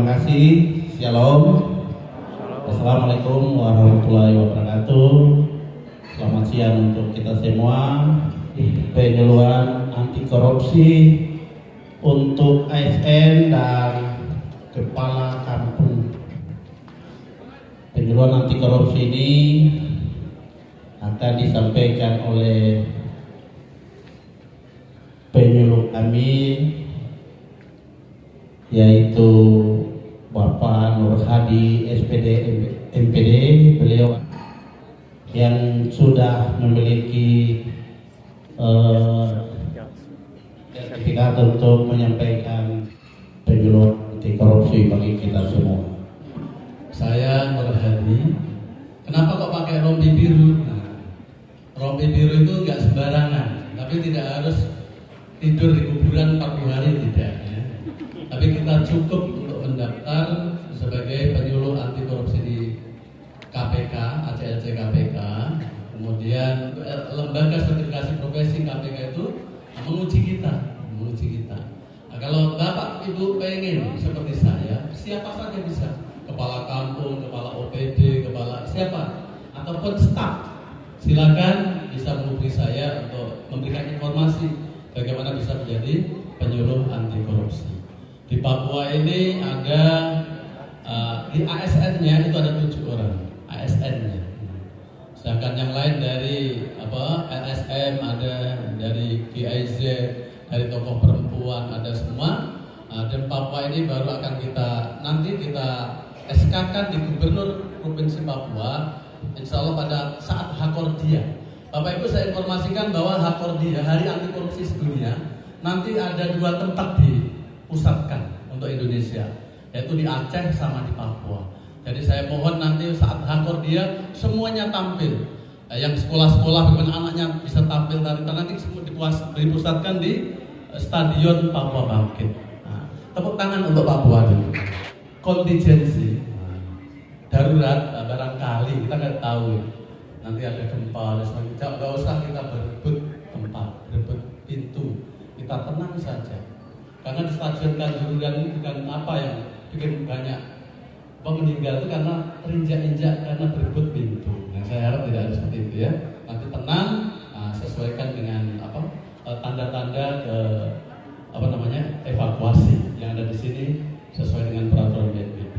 Terima kasih. Shalom. Assalamualaikum warahmatullahi wabarakatuh. Selamat siang untuk kita semua. Penyuluhan anti korupsi untuk ASN dan kepala kampung. Penyuluhan anti korupsi ini akan disampaikan oleh penyuluh kami, yaitu Bapak Nur Hadi SPD MPD. Beliau yang sudah memiliki sertifikat untuk menyampaikan penyuluhan anti korupsi bagi kita semua. Saya Nur Hadi. Kenapa kok pakai rompi biru? Nah, rompi biru itu nggak sembarangan, tapi tidak harus tidur di kuburan 40 hari, tidak ya. Tapi kita cukup untuk mendaftar sebagai penyuluh anti korupsi di KPK, ACLC KPK. Kemudian lembaga sertifikasi profesi KPK itu menguji kita. Nah, kalau Bapak Ibu pengen seperti saya, siapa saja bisa. Kepala kampung, kepala OPD, kepala siapa, ataupun staf. Silakan bisa menghubungi saya untuk memberikan informasi bagaimana bisa menjadi penyuluh anti korupsi. Di Papua ini ada di ASN-nya itu ada 7 orang ASN-nya. Sedangkan yang lain dari LSM ada, dari GIZ, dari tokoh perempuan ada semua. Dan Papua ini baru akan kita SK-kan di Gubernur Provinsi Papua, insya Allah pada saat Hakordia. Bapak Ibu, saya informasikan bahwa Hakordia, Hari Anti Korupsi Sedunia, nanti ada 2 tempat dipusatkan untuk Indonesia, yaitu di Aceh sama di Papua. Jadi saya mohon nanti saat Hakordia semuanya tampil. Yang sekolah-sekolah bagaimana anaknya bisa tampil nanti semua dipusatkan di Stadion Papua Bangkit. Nah, tepuk tangan untuk Papua dulu. Kontingensi darurat, barangkali kita nggak tahu nanti ada gempa dan sebagainya, nggak usah kita berebut tempat, berebut pintu, kita tenang saja. Karena di Stadion Kanjuruhan ini bukan apa yang bikin banyak meninggal itu karena terinjak-injak, karena berebut pintu. Nah, saya harap tidak ada seperti itu ya. Nanti tenang, sesuaikan dengan tanda-tanda evakuasi yang ada di sini sesuai dengan peraturan BNPB.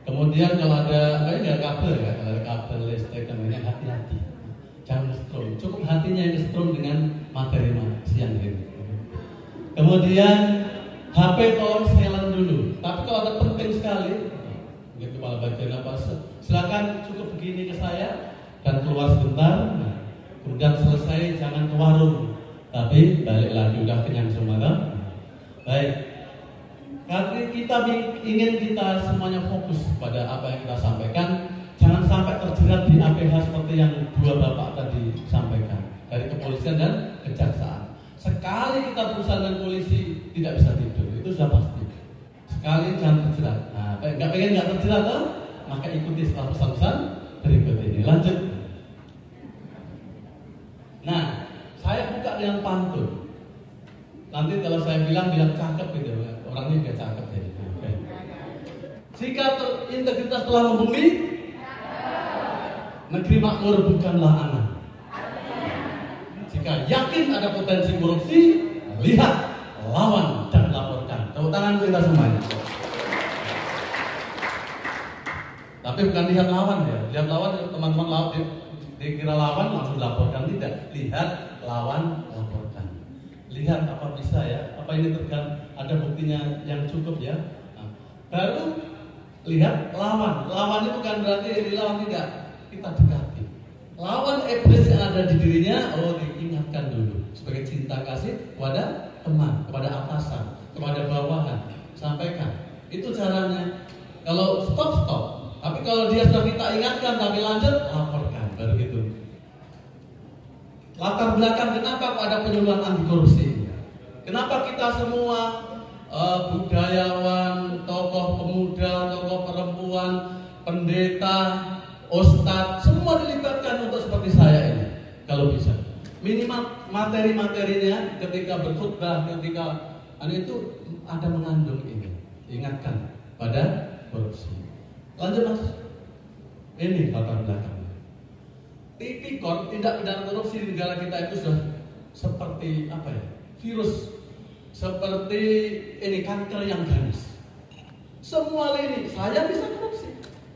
Kemudian kalau ada kabel ya, kalau ada kabel listrik namanya, hati-hati, jangan setrum. Cukup hatinya yang setrum dengan materi siang ini. Kemudian HP tolong silent dulu. Tapi kalau ada penting sekali, kepala bagian apa, silakan cukup begini ke saya dan keluar sebentar. Nah, kemudian selesai jangan ke warung, tapi balik lagi udah kenyang semua kan? Baik. Karena kita ingin kita semuanya fokus pada apa yang kita sampaikan, jangan sampai terjerat di APH seperti yang 2 bapak tadi sampaikan dari kepolisian dan kejaksaan. Sekali kita berusaha dengan polisi tidak bisa tidur, itu sudah pasti. Sekali jangan terjerat. Nah, nggak pengen nggak terjerat loh, maka ikuti setelah pesan-pesan berikut ini. Lanjut. Nah, saya buka dengan pantun. Nanti kalau saya bilang cakep gitu, orangnya gak cakep jadi. Okay. Jika integritas telah membumi, negeri makmur bukanlah anak. Jika yakin ada potensi korupsi, lihat, lawan, dan laporkan. Tepuk tangan kita semuanya. Tapi bukan lihat lawan ya. Lihat lawan, teman-teman lawan dikira lawan langsung laporkan, tidak. Lihat, lawan, laporkan. Lihat apa bisa ya, apa ini ada buktinya yang cukup ya. Nah, baru lihat lawan. Lawan itu bukan berarti dilawan, tidak. Kita dekati. Lawan iblis yang ada di dirinya, diingatkan dulu sebagai cinta kasih kepada teman, kepada atasan, kepada bawahan. Sampaikan. Itu caranya. Kalau stop. Tapi kalau dia sudah kita ingatkan tapi lanjut, laporkan. Baru gitu. Latar belakang kenapa kok ada penyuluhan anti korupsi? Kenapa kita semua budayawan, tokoh pemuda, tokoh perempuan, pendeta, ustadz, semua dilibatkan untuk seperti saya ini, kalau bisa. Minimal materi-materinya ketika berkhutbah, ketika itu ada mengandung ini. Ingatkan pada korupsi. Lanjut Mas. Ini latar belakangnya. Tipikor tindak pidana korupsi di negara kita itu sudah seperti apa ya? Virus, seperti ini kanker yang ganas. Semua lini, saya bisa korupsi,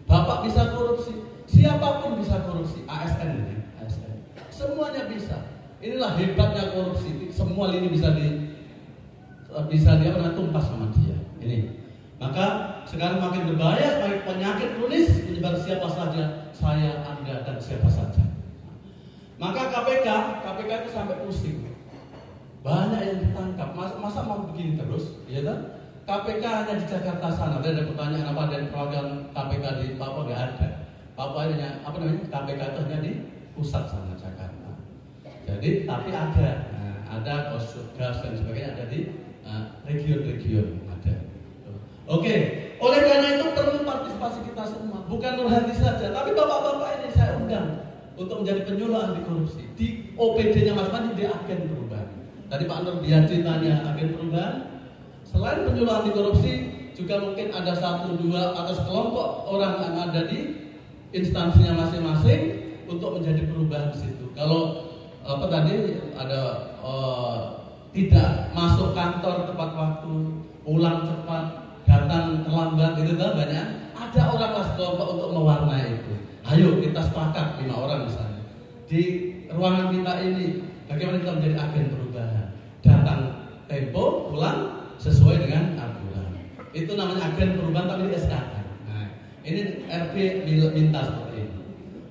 bapak bisa korupsi, siapapun bisa korupsi. ASN ini, ASN. Semuanya bisa. Inilah hebatnya korupsi. Semua lini bisa tumpas sama dia. Ini. Maka sekarang makin berbahaya, semakin penyakit kronis menyebar siapa saja, saya, Anda, dan siapa saja. Maka KPK itu sampai pusing. Banyak yang ditangkap. Masa mau begini terus? Ya kan? KPK hanya di Jakarta sana. Ada pertanyaan apa dari perwakilan KPK di Papua? Nggak ada. Papua hanya KPK itu hanya di pusat sana Jakarta. Jadi tapi ada Kosubgas dan sebagainya ada di region-region ada. Oke, oleh karena itu perlu partisipasi kita semua, bukan Nur Hadi saja, tapi bapak-bapak ini saya undang untuk menjadi penyuluh anti korupsi. Di OPD-nya Mas Mandi dia agen perubahan. Tadi Pak Nur Biaji tanya agen perubahan. Selain penyuluh anti korupsi, juga mungkin ada 1, 2 atau sekelompok orang yang ada di instansinya masing-masing untuk menjadi perubahan di situ. Kalau ada tidak masuk kantor tepat waktu, pulang cepat, datang terlambat, itu kan banyak. Ada orang sekelompok untuk mewarnai itu. Ayo kita sepakat 5 orang misalnya di ruangan kita ini, bagaimana kita menjadi agen perubahan. Datang tempo, pulang sesuai dengan aturan. Itu namanya agen perubahan tapi di SKK. Nah, ini RP minta seperti ini.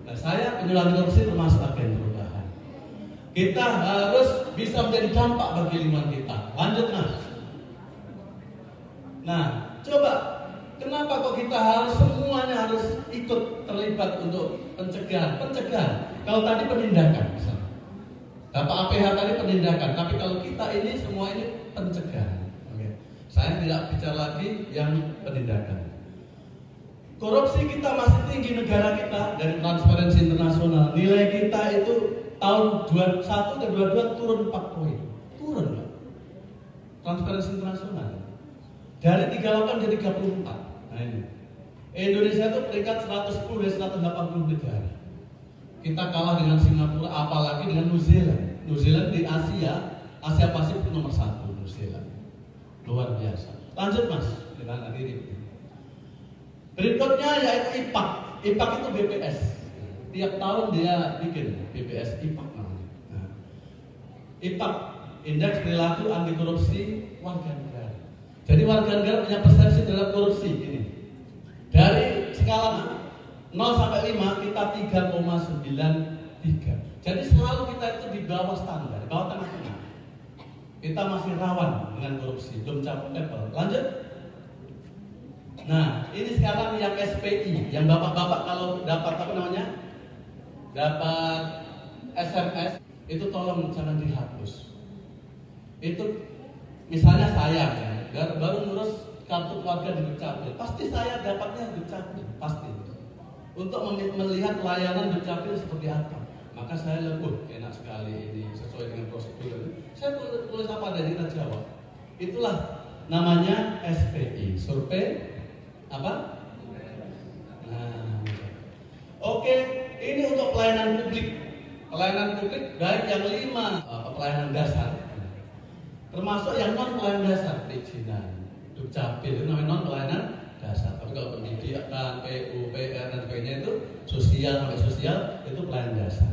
Nah, saya penyuluh korupsi termasuk agen perubahan. Kita harus bisa menjadi dampak bagi lingkungan kita. Lanjut Mas. Nah, coba kenapa kok kita semuanya harus ikut terlibat untuk pencegahan? Kalau tadi penindakan misalnya. Bapak APH tadi penindakan, tapi kalau kita ini semua ini pencegahan. Oke. Saya tidak bicara lagi yang penindakan. Korupsi kita masih tinggi negara kita dari Transparansi Internasional. Nilai kita itu tahun 21 dan 22 turun 4 poin. Turun Pak. Transparansi Internasional. Dari 38 jadi 34. Nah ini. Indonesia itu peringkat 110 dari 180 negara. Kita kalah dengan Singapura, apalagi dengan New Zealand. New Zealand di Asia Pasifik nomor 1 New Zealand. Luar biasa. Lanjut Mas, kita nanti berikutnya yaitu IPAK. IPAK itu BPS. Tiap tahun dia bikin BPS IPAK namanya. Nah, IPAK, Indeks Perilaku Anti Korupsi Warga Negara. Jadi warga negara punya persepsi terhadap korupsi ini. Dari skala 0 sampai 5 kita 3,93. Jadi selalu kita itu di bawah standar, di bawah tengah-tengah. Kita masih rawan dengan korupsi, belum capai level. Lanjut. Nah, ini sekarang yang SPI, yang bapak-bapak kalau dapat dapat SMS itu tolong jangan dihapus. Itu misalnya saya baru ngurus kartu keluarga di Dukcapil, pasti saya dapatnya Dukcapil, pasti. Untuk melihat layanan Dukcapil seperti apa, maka saya lebih enak sekali ini sesuai dengan prosedur. Saya tulis apa ada kita jawab. Itulah namanya SPI, survei apa? Nah, oke, ini untuk pelayanan publik. Pelayanan publik baik yang 5 pelayanan dasar, termasuk yang non pelayanan dasar, perizinan, Dukcapil itu namanya non pelayanan dasar. Tapi kalau pendidikan, PU, PR dan sebagainya itu sosial sampai sosial itu pelayanan dasar.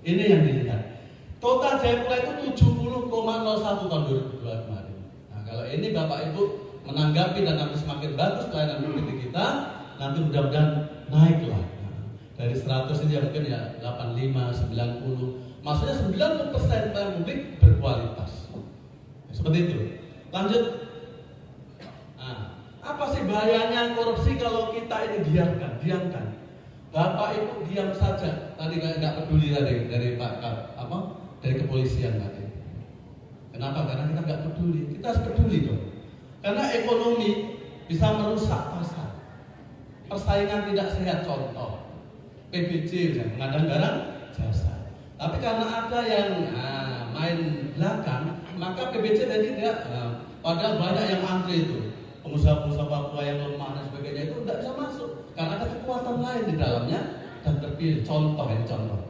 Ini yang dilihat. Total Jayapura itu 70,01 tahun 2002 kemarin. Nah, kalau ini Bapak Ibu menanggapi dan nanti semakin bagus pelayanan publik kita, nanti mudah-mudahan naiklah. Nah, dari 100 ini ya mungkin ya 85, 90. Maksudnya 90% pelayanan publik berkualitas. Seperti itu. Lanjut. Nah, apa sih bahayanya korupsi kalau kita ini diamkan? Bapak Ibu diam saja. Tadi nggak peduli tadi dari dari kepolisian tadi. Kenapa? Karena kita nggak peduli. Kita harus peduli dong. Karena ekonomi bisa merusak pasar. Persaingan tidak sehat, contoh PBJ misalnya, pengadaan barang jasa. Tapi karena ada yang main belakang, maka PBJ tadi tidak. Padahal banyak yang antri itu, pengusaha-pengusaha Papua yang lemah dan terpilih. Contoh ini contoh.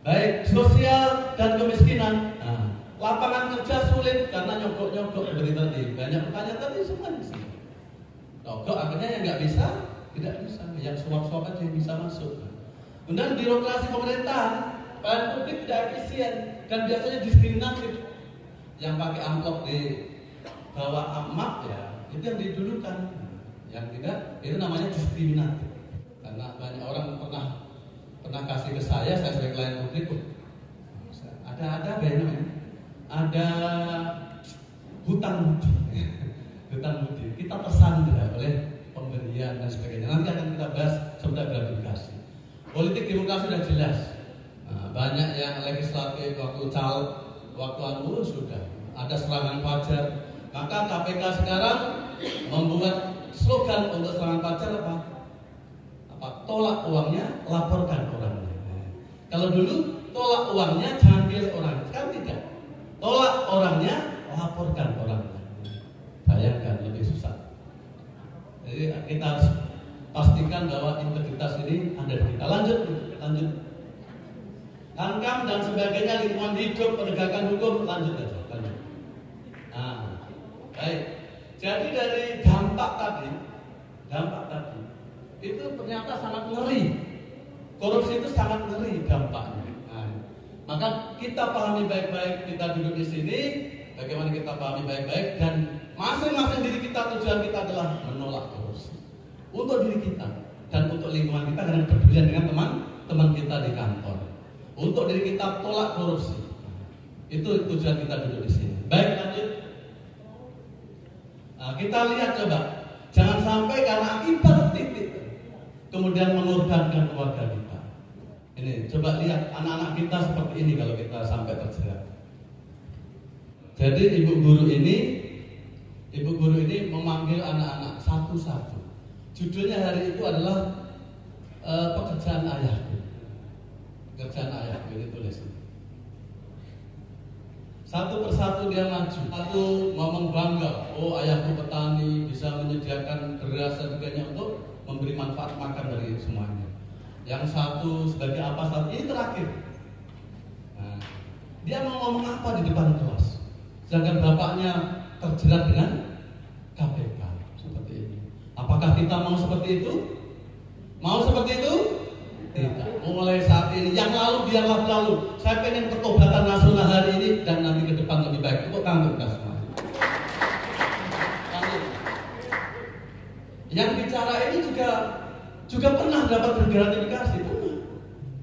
Baik sosial dan kemiskinan. Nah, lapangan kerja sulit karena nyogok-nyogok seperti tadi. Banyak pertanyaan tadi semua di sini. Nyogok akhirnya yang nggak bisa, tidak bisa. Yang suap-suap aja yang bisa masuk. Kemudian birokrasi pemerintahan, pelayanan publik tidak efisien dan biasanya diskriminatif. Yang pakai amplop di bawah amak ya, itu yang didulukan. Yang tidak, itu namanya diskriminatif. Karena banyak orang pernah kasih ke saya sebagai klien publik, ada apa ya namanya? Ada hutang budi, hutang budi. Kita tersandra oleh pemberian dan sebagainya. Nanti akan kita bahas sebentar gratifikasi. Politik demokrasi sudah jelas. Nah, banyak yang legislatif waktu anu sudah ada serangan fajar. Maka KPK sekarang membuat slogan untuk serangan fajar apa? Tolak uangnya, laporkan orangnya. Kalau dulu tolak uangnya, jangan pilih orang. Sekarang tidak. Tolak orangnya, laporkan orangnya. Bayangkan lebih susah. Jadi kita harus pastikan bahwa integritas ini ada di kita. Lanjut. Hankam dan sebagainya, lingkungan hidup, penegakan hukum, lanjut aja. Nah, baik. Jadi dari dampak tadi itu ternyata sangat ngeri. Korupsi itu sangat ngeri dampaknya. Nah, maka kita pahami baik-baik, kita duduk di sini, bagaimana kita pahami baik-baik dan masing-masing diri kita, tujuan kita adalah menolak korupsi. Untuk diri kita dan untuk lingkungan kita karena berduaan dengan teman-teman kita di kantor. Untuk diri kita tolak korupsi. Itu tujuan kita duduk di sini. Baik, lanjut. Nah, kita lihat coba, jangan sampai karena akibat titik kemudian mengorbankan keluarga kita. Ini coba lihat anak-anak kita seperti ini kalau kita sampai terjerat. Jadi ibu guru ini memanggil anak-anak satu-satu. Judulnya hari itu adalah pekerjaan ayahku. Pekerjaan ayahku ini tulis. Satu persatu dia maju. Satu ngomong bangga, oh ayahku petani bisa menyediakan beras dan sebagainya untuk memberi manfaat makan dari semuanya. Yang satu sebagai apa saat ini terakhir. Nah, dia mau ngomong apa di depan kelas? Sedangkan bapaknya terjerat dengan KPK seperti ini. Apakah kita mau seperti itu? Mau seperti itu? Tidak. Mulai saat ini, yang lalu biarlah berlalu. Saya pengen pertobatan nasional hari ini dan nanti ke depan lebih baik untuk kamu kita semua. Yang bicara ini juga pernah dapat gratifikasi,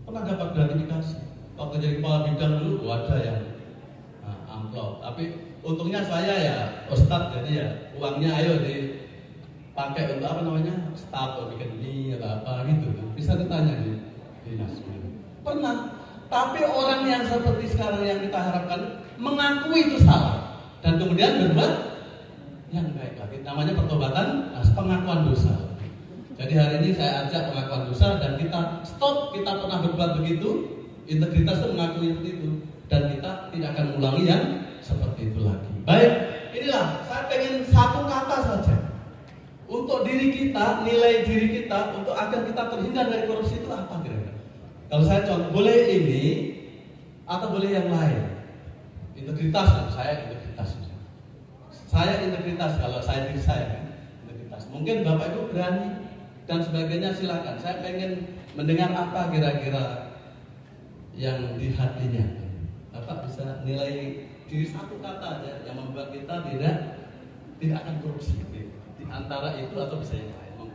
pernah dapat gratifikasi. Waktu jadi kepala bidang dulu ada yang amplop. Tapi untungnya saya ya Ustadz, jadi ya uangnya ayo dipakai untuk apa namanya staf atau bikin mie atau apa gitu. Bisa ditanya di dinas. Pernah. Tapi orang yang seperti sekarang yang kita harapkan mengakui itu salah dan kemudian berbuat yang baik lagi. Namanya pertobatan, pengakuan dosa. Jadi hari ini saya ajak pengakuan dosa dan kita stop. Kita pernah berbuat begitu. Integritas itu mengakui itu dan kita tidak akan mengulangi yang seperti itu lagi. Baik, inilah saya pengen satu kata saja untuk diri kita, nilai diri kita untuk agar kita terhindar dari korupsi itu apa kira-kira? Kalau saya contoh, boleh ini atau boleh yang lain. Integritas, saya integritas. Saya integritas kalau saya diri saya kan, integritas. Mungkin Bapak Ibu berani dan sebagainya silakan. Saya pengen mendengar apa kira-kira yang di hatinya. Bapak bisa nilai diri satu kata aja yang membuat kita tidak akan korupsi. Di antara itu atau bisa yang lain.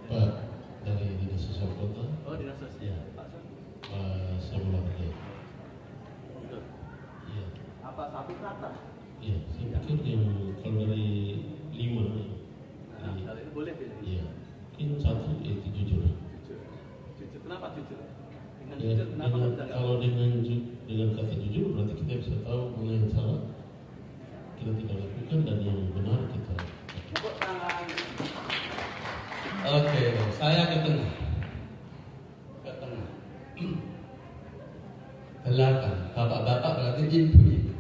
Pak dari Dinas Sosial Kota. Oh, Dinas Sosial. Pak Semula Kerja. Iya. Apa satu kata? Iya, saya pikir yang kalau dari 5 Kali ini boleh pilih. iya, mungkin satu itu jujur. Jujur. Kenapa jujur? Dengan Ya, jujur kenapa kita nggak? kalau dengan kata jujur berarti kita bisa tahu mana yang salah kita tidak lakukan dan yang benar kita. Tepuk tangan. Oke, saya ke tengah. Belakang. Bapak-bapak berarti ibu-ibu.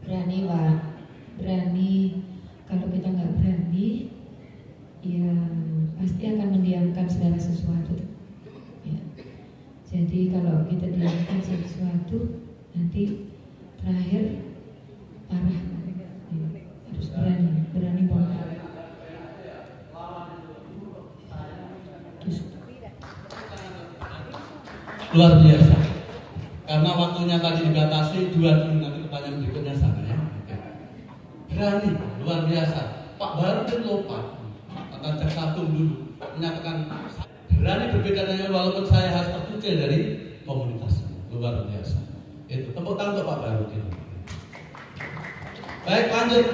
Berani Pak, berani Kalau kita nggak berani, ya pasti akan mendiamkan segala sesuatu. Ya. Jadi kalau kita diamkan sesuatu, nanti terakhir parah. Ya. Harus berani bongkar. Luar biasa. Karena waktunya tadi dibatasi, 2 dulu, nanti pertanyaan berikutnya sana ya. Berani, luar biasa. Pak Baru kan lompat, akan cek satu dulu, menyatakan berani berbeda dengan walaupun saya harus terkucil dari komunitas. Luar biasa. Itu tepuk tangan untuk Pak Baru. Baik, lanjut.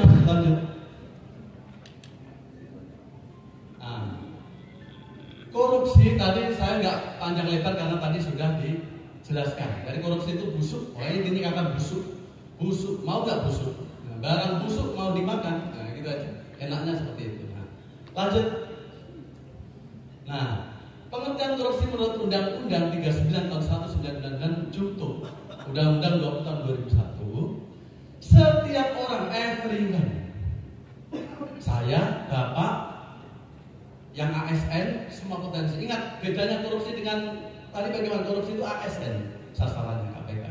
Korupsi tadi saya nggak panjang lebar karena tadi sudah dijelaskan. Dari korupsi itu busuk, ini kata busuk, mau nggak busuk? Nah, barang busuk mau dimakan, nah gitu aja. Enaknya seperti itu. Nah, lanjut. Nah, pengertian korupsi menurut Undang-Undang 39 tahun 1999 Junto, Undang-Undang 20 tahun 2001, setiap orang, everyone, saya, Bapak, yang ASN semua potensi. Ingat bedanya korupsi dengan tadi bagaimana? Korupsi itu ASN sasarannya KPK.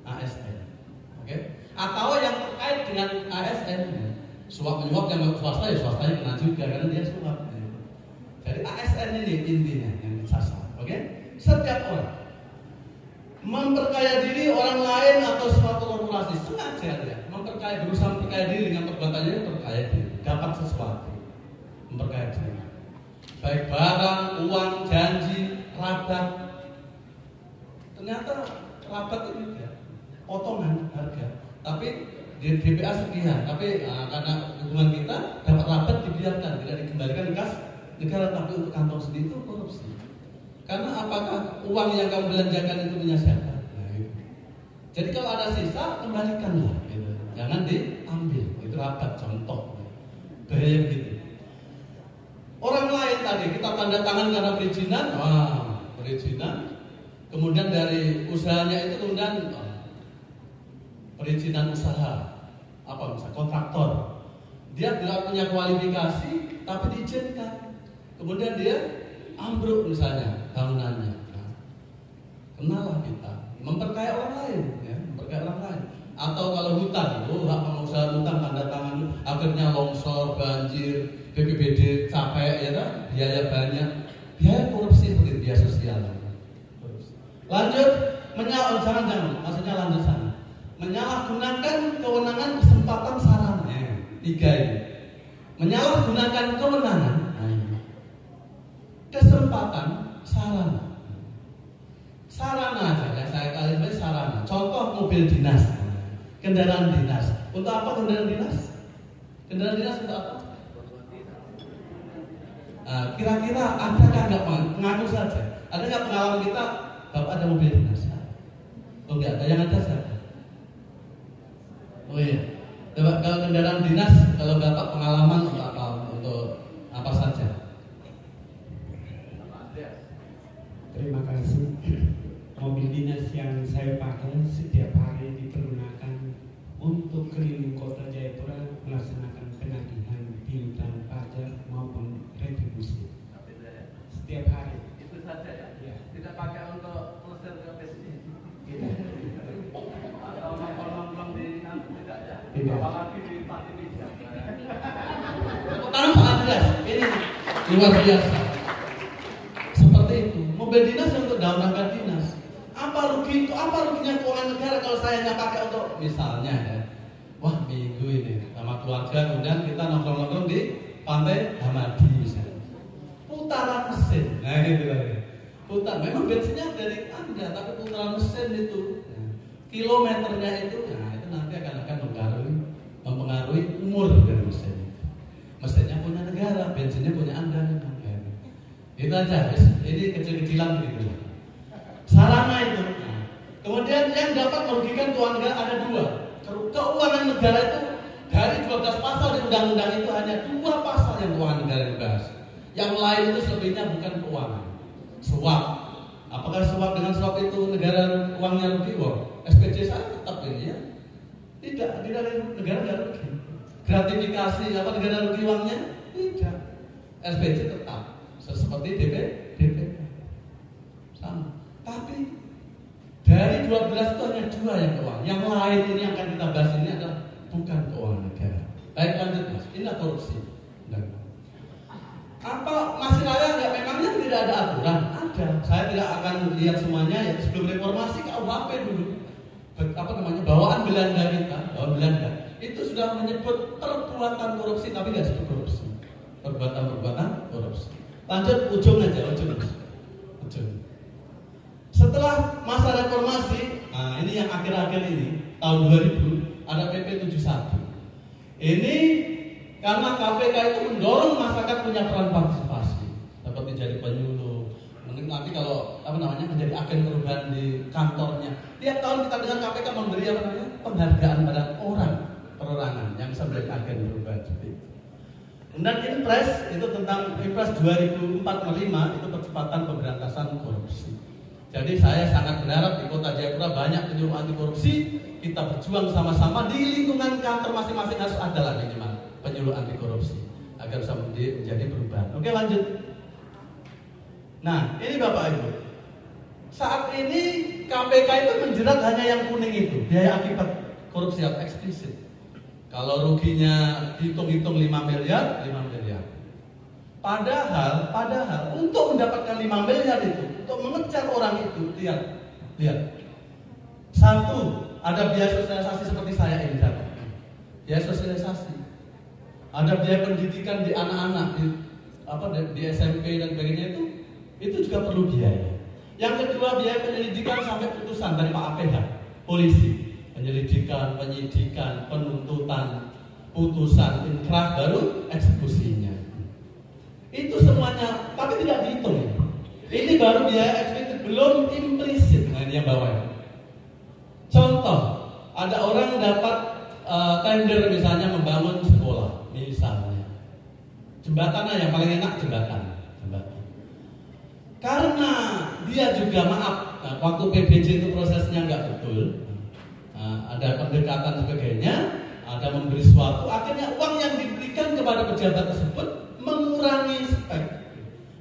ASN. Oke? Atau yang terkait dengan ASN, suap menyuap yang swasta ya swastanya kena juga karena dia suap. Jadi ASN ini intinya yang disasar. Oke? Setiap orang memperkaya diri orang lain atau suatu korporasi sengaja dia berusaha memperkaya diri dengan perbuatannya memperkaya diri, dapat sesuatu, memperkaya diri. Baik barang, uang, janji, rabat. Ternyata rabat itu ya, potongan harga. Tapi di DPA sekian. Tapi karena hubungan kita dapat rabat dibiarkan, tidak dikembalikan ke kas negara, tapi untuk kantong sendiri itu korupsi. Karena apakah uang yang kamu belanjakan itu punya siapa? Nah, itu. Jadi kalau ada sisa kembalikanlah. Gitu. Jangan diambil. Itu rabat contoh. Bahaya begitu. Orang lain tadi kita tanda tangan karena perizinan, perizinan. Kemudian dari usahanya itu kemudian perizinan usaha, apa misalnya kontraktor. Dia tidak punya kualifikasi, tapi diizinkan. Kemudian dia ambruk misalnya bangunannya. Nah, kenalah kita memperkaya orang lain, ya, memperkaya orang lain. Atau kalau hutan, hak pengusaha hutan tanda tangan, akhirnya longsor, banjir, BPBD capek, ya kan? Biaya banyak, biaya korupsi seperti biaya sosial. Lanjut, jangan, maksudnya lanjut sana. Menyalahgunakan kewenangan kesempatan sarana. 3 ini. Menyalahgunakan kewenangan kesempatan sarana. Sarana aja ya, saya kali ini sarana. Contoh mobil dinas, kendaraan dinas. Untuk apa kendaraan dinas? Kendaraan dinas untuk apa? Kira-kira adakah nggak mengaku saja? Ada nggak pengalaman kita bapak ada mobil dinas? Oh nggak ada, yang ada siapa? Oh iya, kalau kendaraan dinas, kalau bapak pengalaman untuk apa? Untuk apa saja? Terima kasih. Mobil dinas yang saya pakai setiap hari dipergunakan untuk keliling kota Jayapura melaksanakan penagihan piutang pajak maupun retribusi. Setiap hari. Itu saja ya? Ya. Tidak pakai untuk pelesir ke PSI? Tidak. Atau nongkrong-nongkrong di tidak ya? Tidak. Apalagi di Pati Mijang. Pertama Pak Andreas, ini luar biasa. Seperti itu. Mobil dinas untuk dalam rangka dinas. Apa ruginya keuangan negara kalau saya nggak pakai untuk misalnya ya, wah minggu ini sama keluarga kemudian kita nongkrong-nongkrong di Pantai Hamadi misalnya, putaran mesin, nah itu lagi, memang bensinnya dari Anda tapi putaran mesin itu, kilometernya itu, nah itu nanti akan mempengaruhi umur dari mesin. Mesinnya punya negara, bensinnya punya Anda. Itu aja, ini kecil-kecilan begitu. Sarana itu. Kemudian yang dapat merugikan keuangan negara ada 2. Keuangan negara itu dari 12 pasal di undang-undang itu hanya 2 pasal yang keuangan negara dibahas. Yang lain itu selebihnya bukan keuangan. Suap. Apakah suap dengan suap itu negara uangnya rugi? SPJ saya tetap ini ya. Tidak negara nggak rugi. gratifikasi apa negara rugi uangnya? Tidak. SPJ tetap seperti DP sama. Tapi dari 12 itu hanya 2 yang keuangan. Yang lain ini yang akan kita bahas ini adalah bukan keuangan negara. Baik, lanjut Mas. Inilah korupsi. Apa masih ada nggak? Memangnya tidak ada aturan? Ada. Saya tidak akan lihat semuanya. Ya, sebelum reformasi KUHP dulu, bawaan Belanda itu sudah menyebut perbuatan korupsi, tapi nggak sebut korupsi. Perbuatan korupsi. Lanjut ujung. Setelah masa reformasi, nah ini yang akhir-akhir ini tahun 2000 ada PP 71. Ini karena KPK itu mendorong masyarakat punya peran partisipasi, seperti jadi penyuluh. Nanti kalau menjadi agen perubahan di kantornya. Tiap tahun kita dengan KPK memberi penghargaan pada perorangan yang bisa menjadi agen perubahan seperti itu. Dan Impres itu tentang Impres 2004-05 itu percepatan pemberantasan korupsi. Jadi saya sangat berharap di Kota Jayapura banyak penyuluh anti korupsi. Kita berjuang sama-sama di lingkungan kantor masing-masing harus ada lah minimal penyuluh anti korupsi agar bisa menjadi perubahan. Oke, lanjut. Nah, ini Bapak Ibu. Saat ini KPK itu menjerat hanya yang kuning itu, biaya akibat korupsi yang eksplisit. Kalau ruginya hitung-hitung 5 miliar. Padahal untuk mendapatkan 5 miliar itu, untuk mengejar orang itu, lihat. Satu, ada biaya sosialisasi seperti saya ini dapat. Biaya sosialisasi. Ada biaya pendidikan di anak-anak di SMP dan sebagainya itu juga perlu biaya. Yang kedua, biaya penyelidikan sampai putusan dari Pak APH, polisi, penyelidikan, penyidikan, penuntutan, putusan, inkrah, baru eksekusinya. Itu semuanya, tapi tidak dihitung. Ini baru biaya eksplisit, belum implisit. Nah, ini yang bawah. Contoh, ada orang dapat tender misalnya membangun sekolah, misalnya. Jembatan yang paling enak jembatan. Karena dia juga waktu PBJ itu prosesnya nggak betul, ada pendekatan sebagainya, ada memberi sesuatu, akhirnya uang yang diberikan kepada pejabat tersebut mengurangi spek,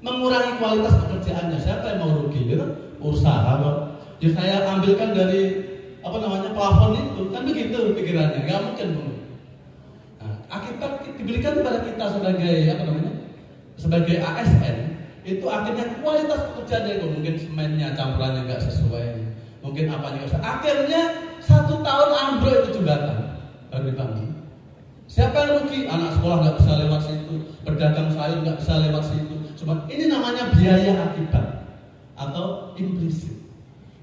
mengurangi kualitas pekerjaannya. Siapa yang mau rugi? Gitu? Usaha kok. Ya saya ambilkan dari plafon itu, kan begitu pikirannya, nggak mungkin. Akibat diberikan kepada kita sebagai ASN. Itu akhirnya kualitas pekerjaan itu mungkin semennya campurannya nggak sesuai, mungkin apanya nggak sesuai. Akhirnya 1 tahun ambruk itu jembatan baru dibangun. Siapa yang rugi? Anak sekolah nggak bisa lewat situ, pedagang sayur nggak bisa lewat situ. Cuma ini namanya biaya akibat atau implisit.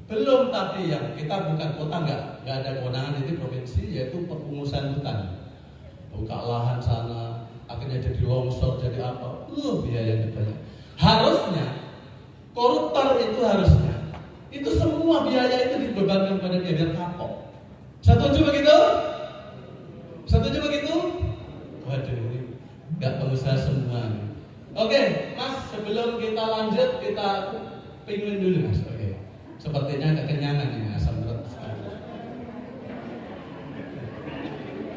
Belum tapi yang kita bukan kota nggak ada kewenangan itu provinsi, yaitu pengurusan hutan, buka lahan sana, akhirnya jadi longsor jadi apa? Biayanya banyak. Harusnya koruptor itu itu semua biaya itu dibebankan pada dia biar kapok. Setuju begitu? Waduh, ini nggak pengusaha semua. Oke, Mas, sebelum kita lanjut kita pengen dulu Mas. Oke, sepertinya kekenyangan ini asam urat.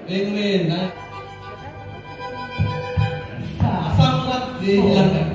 Pengen, asam urat dihilangkan.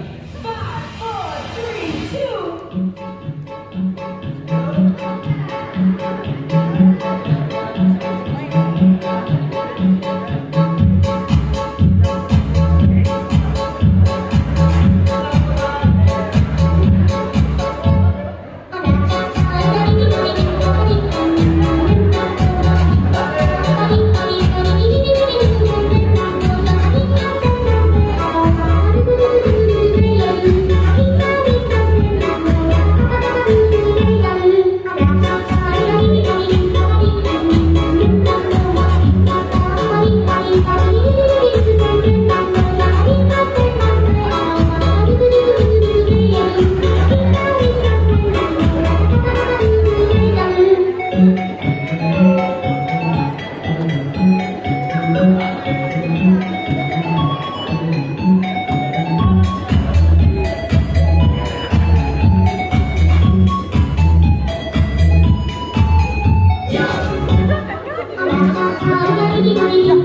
Baik,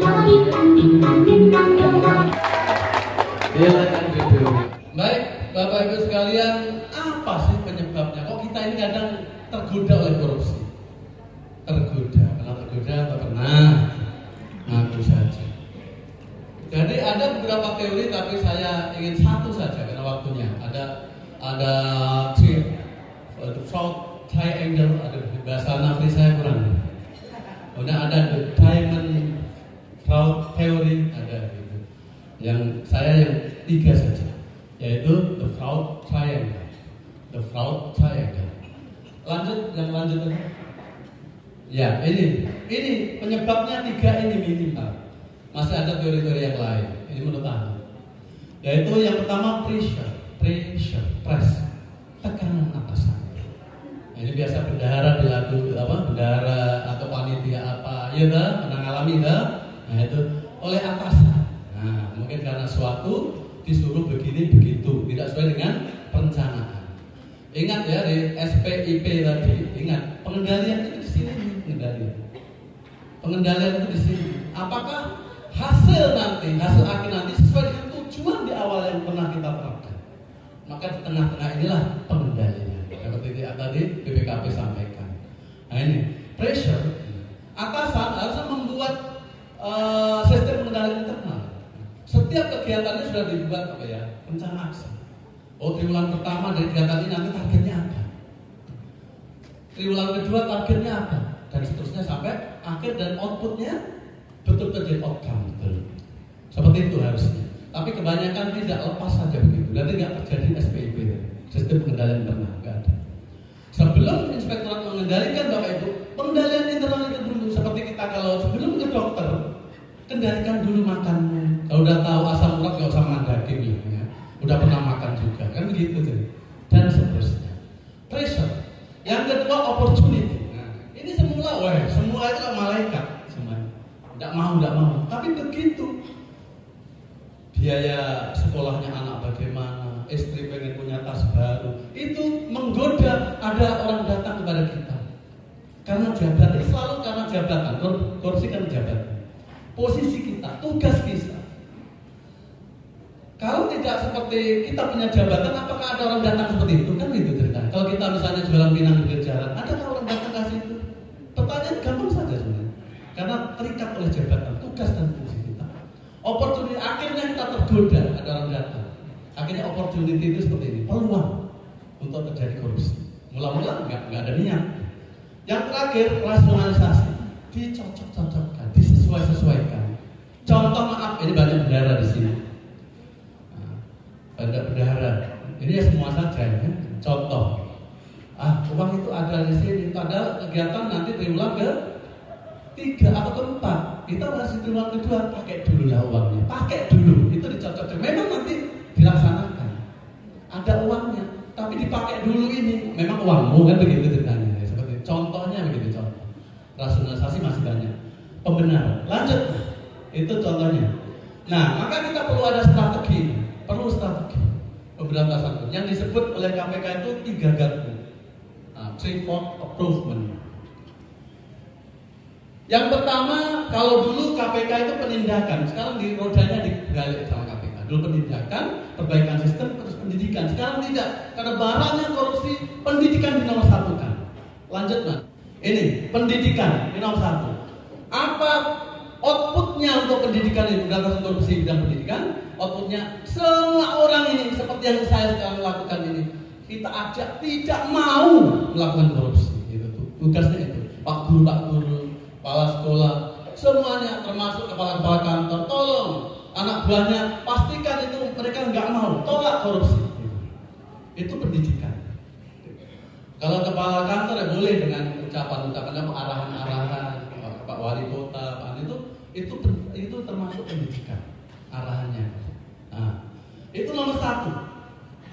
Bapak Ibu sekalian, apa sih penyebabnya? Kok kita ini kadang tergoda oleh korupsi? Tergoda, pernah tergoda atau pernah? Ngaku saja. Jadi ada beberapa teori, tapi saya ingin satu saja karena waktunya. Ada fraud triangle, ada bahasa nafri saya kurang. Kemudian ada the diamond fraud theory, ada gitu. Yang saya yang 3 saja, yaitu the fraud triangle. The fraud triangle. Lanjut. Ya, ini penyebabnya 3 ini minimal. Masih ada teori-teori yang lain. Ini menurut aku. Yaitu yang pertama press, tekanan atasan. Nah, ini biasa bendahara dilaku bendahara atau panitia apa, ya dah, pernah ngalami dah. Nah itu oleh atasan. Nah mungkin karena suatu disuruh begini begitu, tidak sesuai dengan perencanaan. Ingat ya di SPIP tadi, ingat pengendalian itu di sini, pengendalian itu di sini. Apakah hasil akhir nanti sesuai dengan tujuan di awal yang pernah kita terapkan? Maka di tengah-tengah inilah pengendalian. Seperti tadi BPKP sampaikan. Nah ini pressure, atasan harus membuat sistem pengendalian internal. Setiap kegiatannya sudah dibuat rencana aksi. Triwulan pertama dari kegiatan ini nanti targetnya apa? Triwulan kedua targetnya apa? Dan seterusnya sampai akhir dan outputnya betul-betul jadi outcome betul. Seperti itu harusnya. Tapi kebanyakan tidak, lepas saja begitu. Nanti nggak terjadi SPIP, sistem pengendalian internal nggak ada. Sebelum inspektorat mengendalikan Bapak Ibu, pengendalian internal itu dulu. Seperti kita kalau sebelum ke dokter, kendalikan dulu makanmu. Kalau udah tahu asam urat nggak usah makan daging ya. Udah pernah makan juga, kan begitu tuh. Dan seterusnya. Pressure. Yang kedua opportunity. Nah, ini semula itu malaikat semuanya. Nggak mau. Tapi begitu biaya sekolahnya anak bagaimana, istri pengen punya tas baru, itu menggoda. Ada orang datang kepada kita karena jabatan, selalu karena jabatan. Korupsi kan jabatan, posisi kita, tugas kita. Kalau tidak seperti kita punya jabatan, apakah ada orang datang seperti itu? Kan gitu ceritanya. Kalau kita misalnya jualan pinang di jalan, adakah orang datang ke situ? Pertanyaan gampang saja sebenarnya, karena terikat oleh jabatan, tugas dan fungsi kita. Opportunity, akhirnya kita tergoda, ada orang datang. Akhirnya opportunity itu seperti ini, peluang untuk terjadi korupsi. Mula-mula nggak ada niat. Yang terakhir, rasionalisasi, dicocok-cocokkan, disesuaikan. Contoh maaf, ini banyak bendahara di sini. Banyak bendahara, ini ya semua saja ya. Contoh, uang itu ada di sini, padahal kegiatan nanti triwulan ke-3 atau ke-4, kita masih triwulan kedua, pakai dulu lah uangnya, pakai dulu, itu dicocok. Memang nanti dilaksanakan, ada uangnya, tapi dipakai dulu ini, memang uangmu kan begitu ceritanya. Seperti contohnya begitu contoh. Rasionalisasi masih banyak. Pembenaran, lanjut, itu contohnya. Nah, maka kita perlu ada strategi. Pemberantasan yang disebut oleh KPK itu 3 garpu, threefold improvement. Yang pertama, kalau dulu KPK itu penindakan, sekarang di rodanya dibalik sama KPK. Dulu penindakan, perbaikan sistem, terus pendidikan. Sekarang tidak, karena barangnya korupsi, pendidikan di nomor 1 kan. Lanjut mas, ini pendidikan di nomor 1. Apa outputnya untuk pendidikan ini, pemberantasan korupsi bidang pendidikan? Outputnya semua orang ini seperti yang saya sekarang lakukan ini, kita ajak tidak mau melakukan korupsi. Itu tugasnya itu. Pak guru, kepala sekolah, semuanya termasuk kepala kantor, tolong anak buahnya pastikan itu mereka nggak mau, tolak korupsi. Itu pendidikan. Kalau kepala kantor ya boleh dengan ucapan-ucapan arahan-arahan Pak Wali Kota, Pak itu termasuk pendidikan arahannya. Nah, itu nomor 1.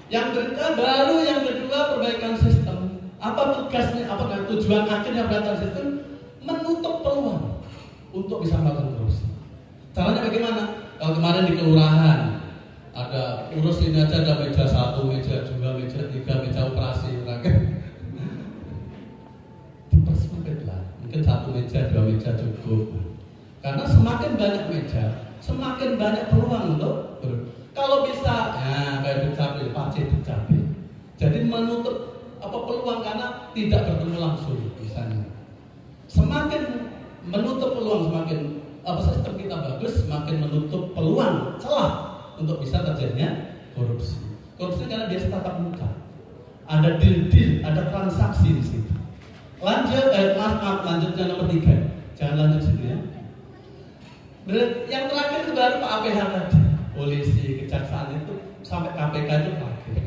Yang kedua perbaikan sistem. Apa tugasnya? Apa tujuan akhirnya perbaikan sistem? Menutup peluang untuk bisa melakukan korupsi. Caranya bagaimana? Kalau kemarin di kelurahan ada urus ini aja, ada meja 1, meja 2, meja 3, meja operasi, dipersempitlah. Mungkin 1 meja, 2 meja cukup. Karena semakin banyak meja, semakin banyak peluang untuk kalau bisa, ya kayak Dukcapil, Pak C Dukcapil. Jadi menutup peluang karena tidak bertemu langsung misalnya. Semakin menutup peluang, semakin sistem kita bagus, semakin menutup peluang celah untuk bisa terjadinya korupsi. Korupsi karena biasa tatap muka, ada deal, ada transaksi di situ. Lanjut, lanjutnya nomor 3, jangan lanjut situ ya. Yang terakhir itu baru Pak APH tadi, polisi, kejaksaan itu sampai KPK itu terakhir,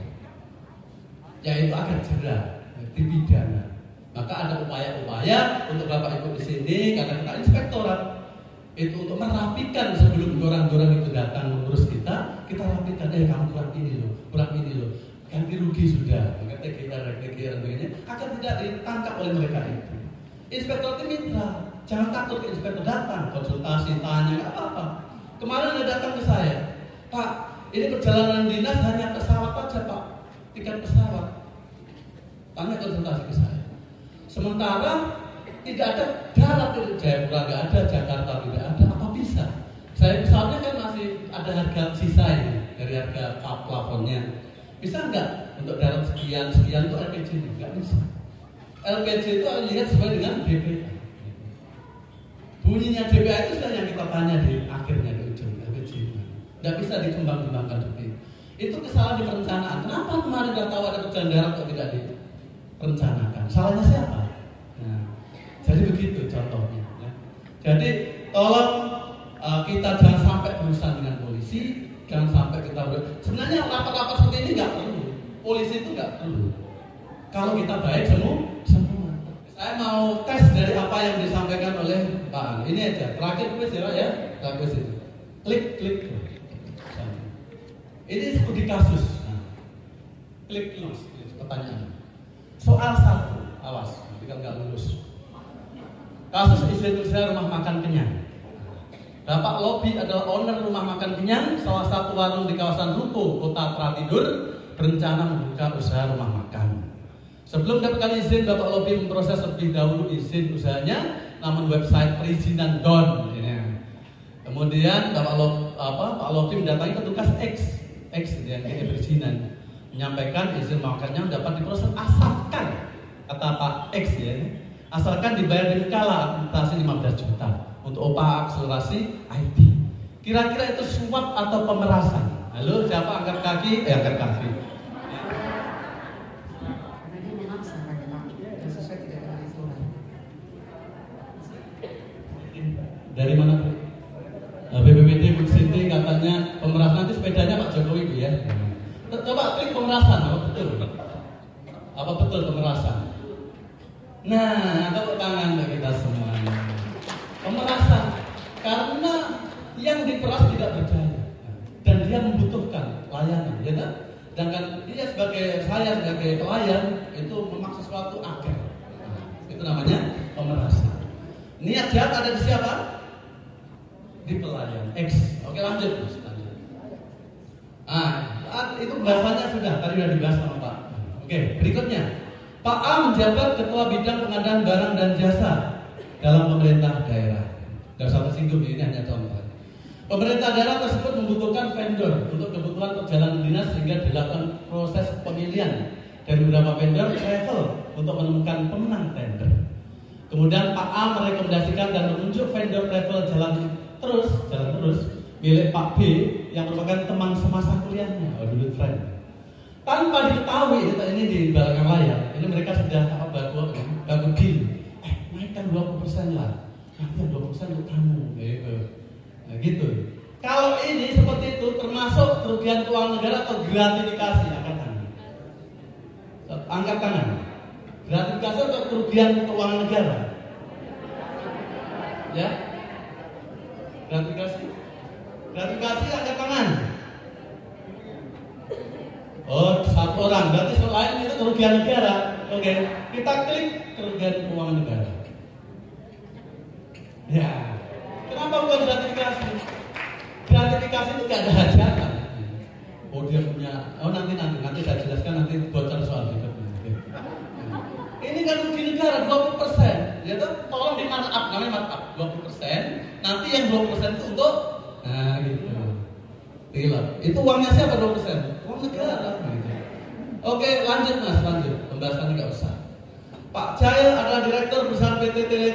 yaitu akan jerah, dipidana. Maka ada upaya-upaya untuk Bapak Ibu di sini, karena kita inspektorat itu untuk merapikan sebelum orang-orang itu datang mengurus kita rapikan, kamu kurang ini loh, ganti rugi sudah, TGR begini, akan tidak ditangkap oleh mereka itu. Inspektor itu mitra, jangan takut ke inspektor datang, konsultasi, tanya, nggak apa-apa. Kemarin ada datang ke saya, Pak, ini perjalanan dinas hanya pesawat aja Pak, tiket pesawat. Tanya konsultasi ke saya. Sementara tidak ada darat di Jayapura, nggak ada, Jakarta tidak ada, apa bisa? Saya pesawatnya kan masih ada harga sisa ini dari harga plafonnya. Bisa nggak untuk darat sekian itu LPG? Nggak bisa. LPG itu lihat sesuai dengan DPA. Bunyinya DPA itu sudah yang kita tanya di akhirnya di ujung LPG. Nggak bisa dikembang-kembangkan seperti itu. Itu kesalahan di perencanaan. Kenapa kemarin nggak tahu ada perjalanan darat kok tidak direncanakan? Salahnya siapa? Nah, jadi begitu contohnya. Ya. Jadi tolong kita jangan sampai berurusan dengan polisi, jangan sampai kita sebenarnya rapat-rapat seperti ini nggak perlu. Polisi itu nggak perlu. Kalau kita baik semua. Saya mau tes dari apa yang disampaikan oleh Pak An. Ini aja, terakhir kuis ya, kuis itu. Klik. Ini studi kasus. Nah, klik pertanyaan. Soal 1, awas, jika nggak lulus. Kasus izin usaha rumah makan kenyang. Bapak Lobby adalah owner rumah makan kenyang, salah satu warung di kawasan Ruko, Kota Pratidur, berencana membuka usaha rumah makan. Sebelum dapatkan izin, Bapak Lobby memproses lebih dahulu izin usahanya, namun website perizinan down. Kemudian Pak Lobby mendatangi petugas X yang perizinan, menyampaikan izin makannya dapat diproses asalkan, kata Pak X ya, asalkan dibayar dengan kala administrasi 15 juta untuk upah akselerasi IT. Kira-kira itu suap atau pemerasan? Halo, siapa angkat kaki? Angkat kaki. Dari mana Bu? BPBD Bu Sinti katanya pemerasan, nanti sepedanya Pak Jokowi Bu ya. Coba klik pemerasan, apa betul pemerasan? Nah, tepuk tangan bagi kita semuanya. Pemerasan, karena yang diperas tidak berjaya dan dia membutuhkan layanan, ya kan? Sedangkan dia saya sebagai pelayan itu memaksa sesuatu agar, itu namanya pemerasan. Niat jahat ada di siapa? Di pelayan X. Oke, lanjut. Itu pembahasannya sudah dibahas sama Pak. Oke, berikutnya Pak A menjabat Ketua Bidang Pengadaan Barang dan Jasa dalam pemerintah daerah. Tidak usah tersinggung, ini hanya contoh. Pemerintah daerah tersebut membutuhkan vendor untuk kebutuhan perjalanan dinas sehingga dilakukan proses pemilihan dari beberapa vendor travel untuk menemukan pemenang tender. Kemudian Pak A merekomendasikan dan menunjuk vendor travel jalan terus milik Pak B yang merupakan teman semasa kuliahnya, dulu friend. Tanpa diketahui ini di belakang layar, ini mereka sudah baku deal. Naikkan 20% lah, nanti 20% untuk kamu, gitu. Kalau ini seperti itu termasuk kerugian keuangan negara atau gratifikasi? Angkat tangan. Gratifikasi atau kerugian keuangan negara? Ya? Gratifikasi angkat tangan. Satu orang, berarti selain itu kerugian negara. Oke, kita klik kerugian keuangan negara. Ya, kenapa bukan gratifikasi? Gratifikasi itu gak ada hajatan. Dia punya, nanti saya jelaskan, nanti bocor soal berikutnya. Ini kan rugi negara 20%, ya tuh, tolong di markup, namanya markup 20%. nanti yang 20% itu untuk, nah gitu. Gila. Itu uangnya siapa 20%? Uang negara. Gitu. Oke, lanjut Mas, lanjut. Pembahasannya nggak usah. Pak Jail adalah Direktur Perusahaan PT Tele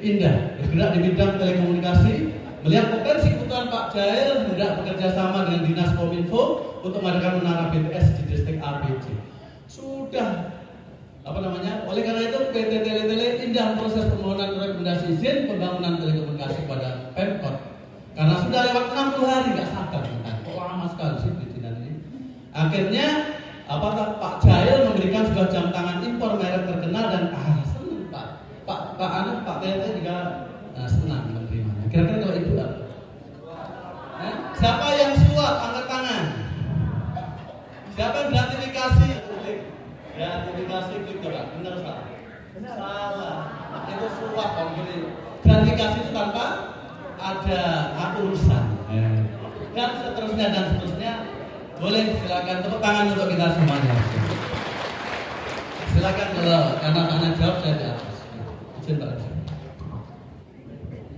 Indah, bergerak di bidang telekomunikasi. Melihat potensi kebutuhan Pak Jail hendak bekerja sama dengan Dinas Kominfo untuk mengadakan menara BTS di distrik ABC. Sudah, oleh karena itu PT Tele Indah proses permohonan rekomendasi izin pembangunan telekomunikasi pada Pemkot. Karena sudah lewat 60 hari, nggak sabar. Kok lama sekali sih perizinan ini. Akhirnya Pak Jail memberikan sebuah jam tangan impor merek terkenal dan senang Pak Tete juga senang menerimanya. Kira-kira kalau itu apa? Siapa yang suap? Angkat tangan. Siapa yang gratifikasi? Gratifikasi gitu kan? Benar salah? Salah. Itu suap memberi. Gratifikasi itu tanpa ada urusan. Dan seterusnya. Boleh, silakan tepuk tangan untuk kita semuanya. Silakan kalau karena jawab saya di atas. Izin Pak.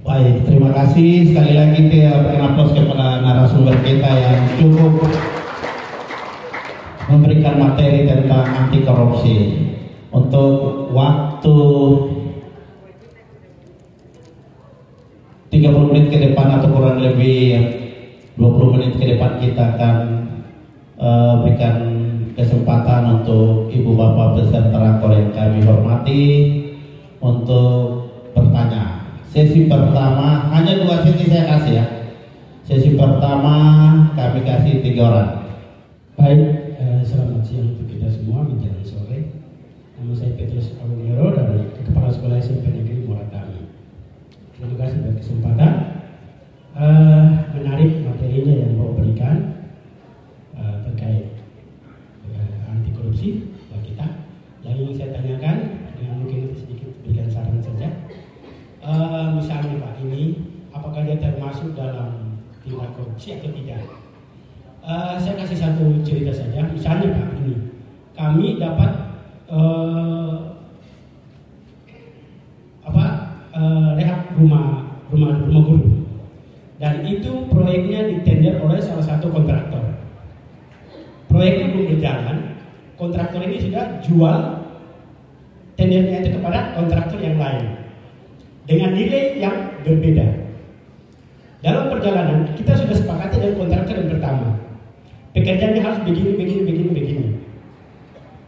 Baik, terima kasih sekali lagi kita berikan aplaus kepada narasumber kita yang cukup memberikan materi tentang anti korupsi. Untuk waktu 30 menit ke depan atau kurang lebih 20 menit ke depan kita akan berikan kesempatan untuk ibu bapak peserta rakor yang kami hormati untuk bertanya. Sesi pertama hanya 2 sesi saya kasih ya. Sesi pertama kami kasih 3 orang. Baik, selamat siang untuk kita semua menjelang sore. Nama saya Petrus Awungero dari Kepala Sekolah SMP Negeri Muratami. Terima kasih buat kesempatan. Menarik materinya yang Bapak berikan terkait anti korupsi buat kita. Yang ingin saya tanyakan, dengan mungkin sedikit berikan saran saja. Misalnya Pak, ini apakah dia termasuk dalam tindak korupsi atau tidak? Saya kasih satu cerita saja. Misalnya Pak, ini kami dapat rehab rumah guru, dan itu proyeknya ditender oleh salah satu kontraktor. Proyeknya belum berjalan, kontraktor ini sudah jual tendernya itu kepada kontraktor yang lain dengan nilai yang berbeda. Dalam perjalanan kita sudah sepakati dengan kontraktor yang pertama, pekerjaannya harus begini.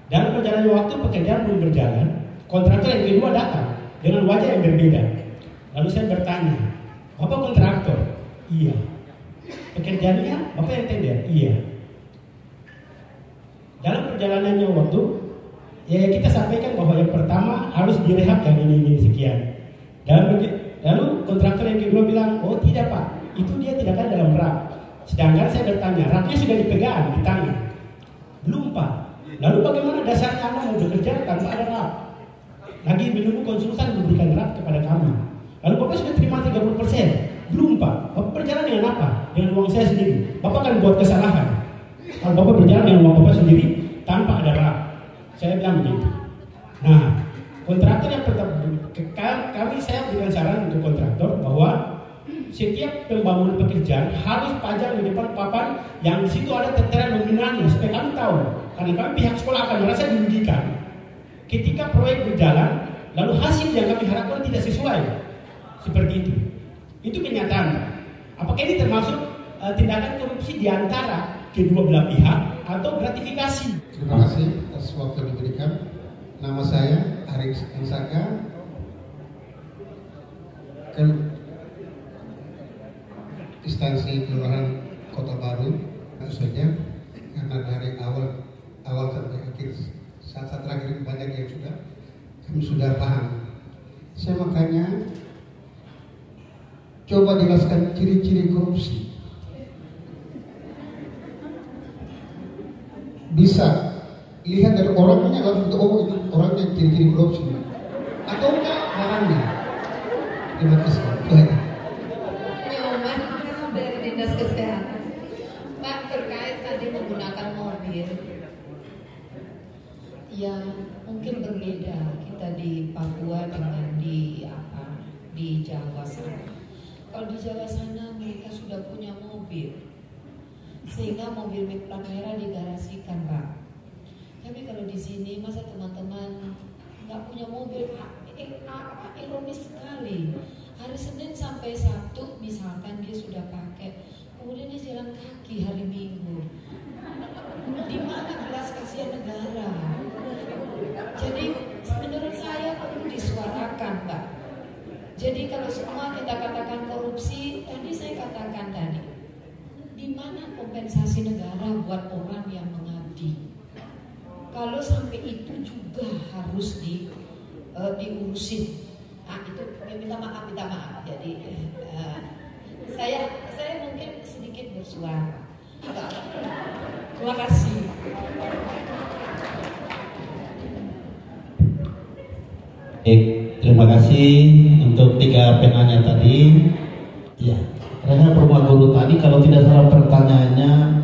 Dalam perjalanan waktu pekerjaan belum berjalan, kontraktor yang kedua datang dengan wajah yang berbeda. Lalu saya bertanya, Bapak kontraktor? Iya. Pekerjaannya Bapak yang tender? Iya. Dalam perjalanannya waktu, ya kita sampaikan bahwa yang pertama harus direhab yang ini sekian. Lalu kontraktor yang kedua bilang, oh tidak Pak, itu dia tidak ada dalam rak. Sedangkan saya bertanya, raknya sudah dipegang di tangan. Belum Pak. Lalu bagaimana dasarnya Anda mau bekerja tanpa ada rak? Lagi menunggu konsultan memberikan rak kepada kami. Lalu Bapak sudah terima 30%. Belum Pak. Bapak berjalan dengan apa? Dengan uang saya sendiri. Bapak kan buat kesalahan. Kalau Bapak berjalan dengan uang Bapak sendiri tanpa ada rak. Saya bilang begitu. Nah, kontraktor yang pertama, saya berikan saran untuk kontraktor bahwa setiap pembangunan pekerjaan harus pajang di depan papan yang di situ ada tertera nominalnya supaya kami tahu. Karena kami pihak sekolah akan merasa dirugikan ketika proyek berjalan lalu hasil yang kami harapkan tidak sesuai. Seperti itu. Itu kenyataan. Apakah ini termasuk tindakan korupsi di antara kedua belah pihak atau gratifikasi? Terima kasih atas waktu yang diberikan. Nama saya Arik Ensaka, instansi kelurahan Kota Baru. Maksudnya karena dari awal sampai akhir saat terakhir banyak yang kami sudah paham. Saya makanya coba jelaskan ciri-ciri korupsi. Bisa lihat dari orangnya langsung itu orangnya ciri-ciri korupsi atau enggak barangnya. Terima kasih. Nyoman dari Dinas Kesehatan. Pak, terkait tadi menggunakan mobil yang mungkin berbeda kita di Papua dengan di Jawa sana. Kalau di Jawa sana mereka sudah punya mobil, sehingga mobil plat merah digarasikan, Pak. Tapi kalau di sini masa teman-teman nggak punya mobil, ironis sekali. Hari Senin sampai Sabtu misalkan dia sudah pakai, kemudian dia jalan kaki hari Minggu. Di mana belas kasihan negara? Jadi menurut saya perlu disuarakan, Pak. Jadi kalau semua kita katakan korupsi, tadi saya katakan tadi, di mana kompensasi negara buat orang yang mengabdi? Kalau sampai itu juga harus diurusin. Itu minta maaf. Jadi saya mungkin sedikit bersuara. Terima kasih. Terima kasih untuk 3 penanya tadi. Ya, karena Bapak Guru tadi kalau tidak salah pertanyaannya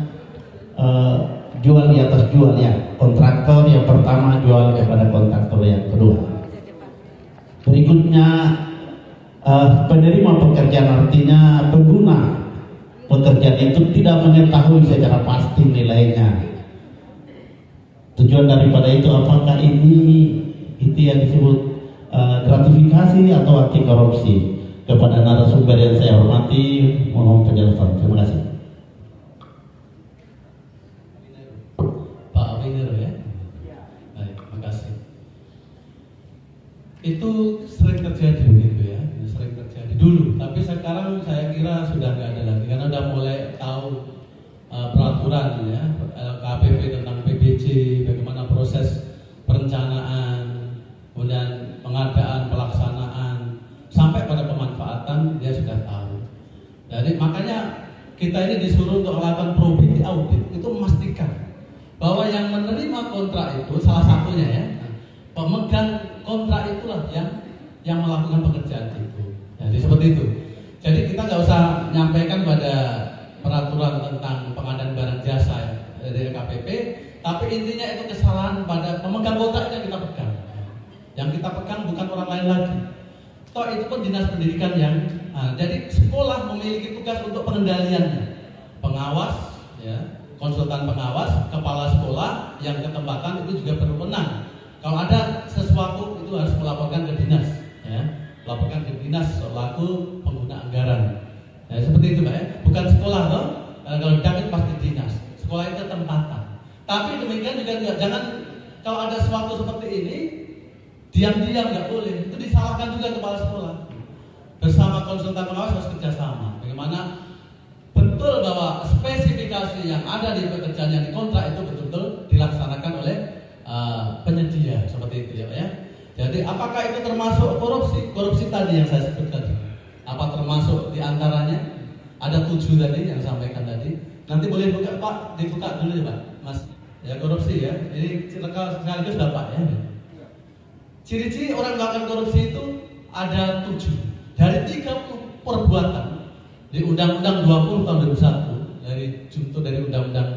jual di atas jual ya. Kontraktor yang pertama jual kepada kontraktor yang kedua. Berikutnya penerima pekerjaan, artinya pengguna pekerjaan itu tidak mengetahui secara pasti nilainya. Tujuan daripada itu apakah itu yang disebut gratifikasi atau anti korupsi? Kepada narasumber yang saya hormati, mohon penjelasan. Terima kasih. Pak Winero ya. Baik, terima kasih. Itu sering terjadi begitu ya, sering terjadi dulu. Tapi sekarang saya kira sudah nggak ada lagi karena udah mulai tahu peraturan ya, LKPP tentang PBJ, bagaimana proses perencanaan, kemudian pengadaan, pelaksanaan, sampai pada pemanfaatan dia sudah tahu. Jadi makanya kita ini disuruh untuk melakukan probity audit, itu memastikan bahwa yang menerima kontrak itu salah satunya ya, pemegang kontrak itulah yang melakukan pekerjaan itu. Jadi seperti itu. Jadi kita nggak usah menyampaikan pada peraturan tentang pengadaan barang jasa ya, dari LKPP, tapi intinya itu kesalahan pada pemegang kontrak yang kita pegang. Yang kita pegang bukan orang lain lagi. Toh itu pun dinas pendidikan yang jadi sekolah memiliki tugas untuk pengendaliannya. Pengawas ya, konsultan pengawas, kepala sekolah yang ketempatan itu juga berwenang. Kalau ada sesuatu itu harus melaporkan ke dinas ya. Laporkan ke dinas selaku pengguna anggaran. Ya, seperti itu Pak ya. Bukan sekolah toh. Kalau dapat pasti dinas. Sekolah itu tempatan. Tapi demikian juga jangan kalau ada sesuatu seperti ini diam-diam nggak boleh. Itu disalahkan juga kepala sekolah. Bersama konsultan pengawas harus kerjasama. Bagaimana betul bahwa spesifikasi yang ada di pekerjaan yang dikontrak itu betul-betul dilaksanakan oleh penyedia seperti itu ya Pak ya. Jadi apakah itu termasuk korupsi? Korupsi tadi yang saya sebut tadi. Apa termasuk diantaranya? Ada 7 tadi yang sampaikan tadi. Nanti boleh buka Pak, dibuka dulu ya Pak, Mas. Ya korupsi ya. Ini sekaligus Bapak ya. Ciri-ciri orang melakukan korupsi itu ada 7 dari 30 perbuatan di Undang-Undang 20 tahun 2001 dari Undang-Undang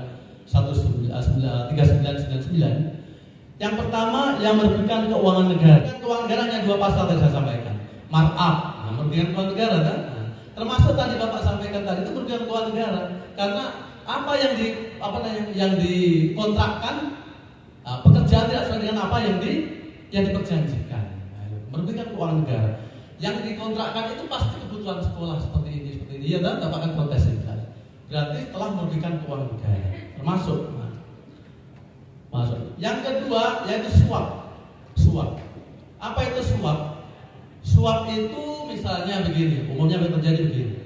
3999. Yang pertama yang merugikan keuangan negara. Keuangan negara hanya 2 pasal yang saya sampaikan. Markup, merugikan keuangan negara kan? Termasuk tadi Bapak sampaikan tadi itu merugikan keuangan negara karena apa yang dikontrakkan pekerjaan tidak sesuai dengan apa yang diperjanjikan. Merugikan keuangan negara. Yang dikontrakkan itu pasti kebutuhan sekolah seperti ini. Ya dan dapatkan protes itu. Berarti telah merugikan keuangan negara. Termasuk. Masuk. Yang kedua yaitu suap. Apa itu suap? Suap itu misalnya begini, umumnya terjadi begini.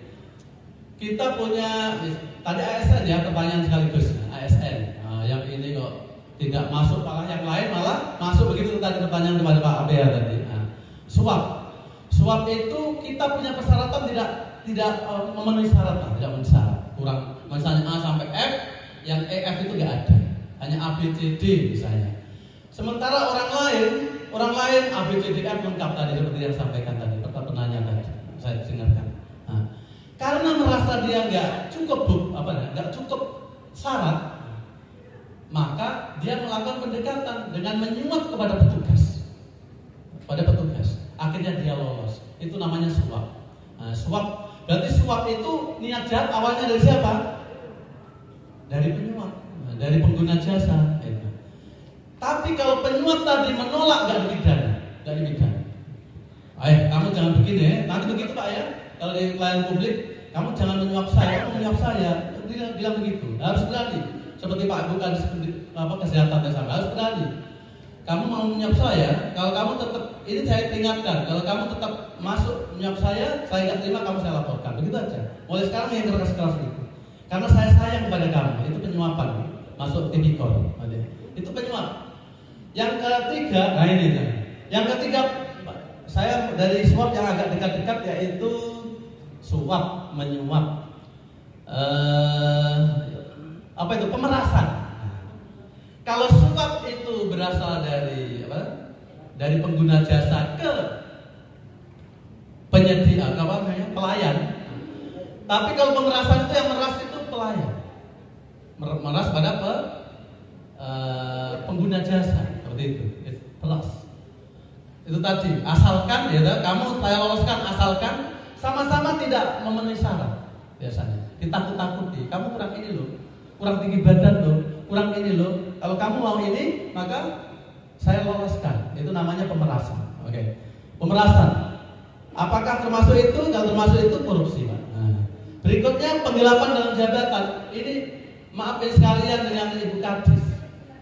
Kita punya tadi ASN ya, pertanyaan sekaligus ASN. Yang ini kok tidak masuk, malah yang lain malah masuk begitu tadi pertanyaan kepada Pak Abea tadi. Suap itu kita punya persyaratan tidak memenuhi syarat, tidak memenuhi syarat. Kurang misalnya A sampai F, yang EF itu nggak ada. Hanya A, B, C, D misalnya. Sementara orang lain A, B, C, D, F lengkap tadi seperti yang sampaikan tadi, penanya tadi saya dengarkan. Karena merasa dia nggak cukup syarat, maka dia melakukan pendekatan dengan menyuap kepada petugas. Akhirnya dia lolos. Itu namanya suap. Suap Berarti suap itu niat jahat awalnya dari siapa? Dari penyuap, dari pengguna jasa. Tapi kalau penyuap tadi menolak, nggak dipidana. Kamu jangan begini ya. Nanti begitu Pak ya. Kalau di pelayanan publik, kamu jangan menyuap saya. Bilang begitu. Harus berani. Seperti Pak bukan kesehatan dan sama, harus berani. Kamu mau menyuap saya, kalau kamu tetap, ini saya ingatkan, kalau kamu tetap masuk menyuap saya nggak terima, kamu saya laporkan. Begitu aja. Mulai sekarang yang keras-keras itu. Karena saya sayang kepada kamu, itu penyuapan. Masuk tipikor. Itu penyuap. Yang ketiga, nah ini kan. Yang ketiga, saya dari suap yang agak dekat-dekat yaitu suap menyuap. Apa itu? Pemerasan. Kalau suap itu berasal dari apa? Dari pengguna jasa ke penyedia, pelayan. Tapi kalau pemerasan itu yang meras itu pelayan. Meras pada pengguna jasa seperti itu. Plus. Itu tadi. Asalkan ya, kamu saya loloskan asalkan sama-sama tidak memenuhi syarat biasanya. Ditakut-takuti. Kamu kurang ini loh. Kurang tinggi badan loh. Kurang ini loh. Kalau kamu mau ini, maka saya loloskan. Itu namanya pemerasan. Oke. Pemerasan. Apakah termasuk itu? Kalau termasuk itu korupsi, Pak. Nah. Berikutnya penggelapan dalam jabatan. Ini maafin sekalian dengan Ibu Kadis.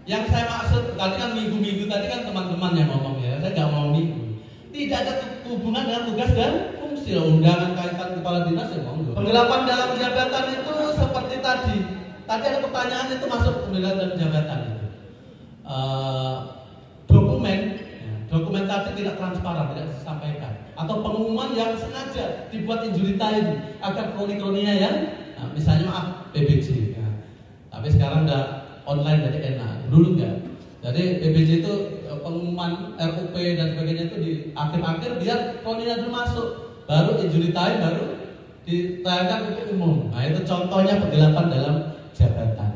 Yang saya maksud tadi kan minggu-minggu tadi kan teman-teman yang ngomong ya. Saya nggak mau minggu. Tidak ada hubungan dengan tugas dan fungsi. Undangan kaitan kepala dinas ya monggo. Penggelapan dalam jabatan itu seperti tadi. Tadi ada pertanyaan itu masuk penggelapan dalam jabatan itu. Dokumen tadi tidak transparan, tidak disampaikan. Atau pengumuman yang sengaja dibuat injury time agar kroni-kroninya yang misalnya PBJ. Tapi sekarang udah online jadi enak. Dulu enggak. Jadi PBJ itu pengumuman RUP dan sebagainya itu di akhir-akhir biar kroninya dulu masuk. Baru injury time baru ditayangkan untuk umum. Nah itu contohnya penggelapan dalam jabatan.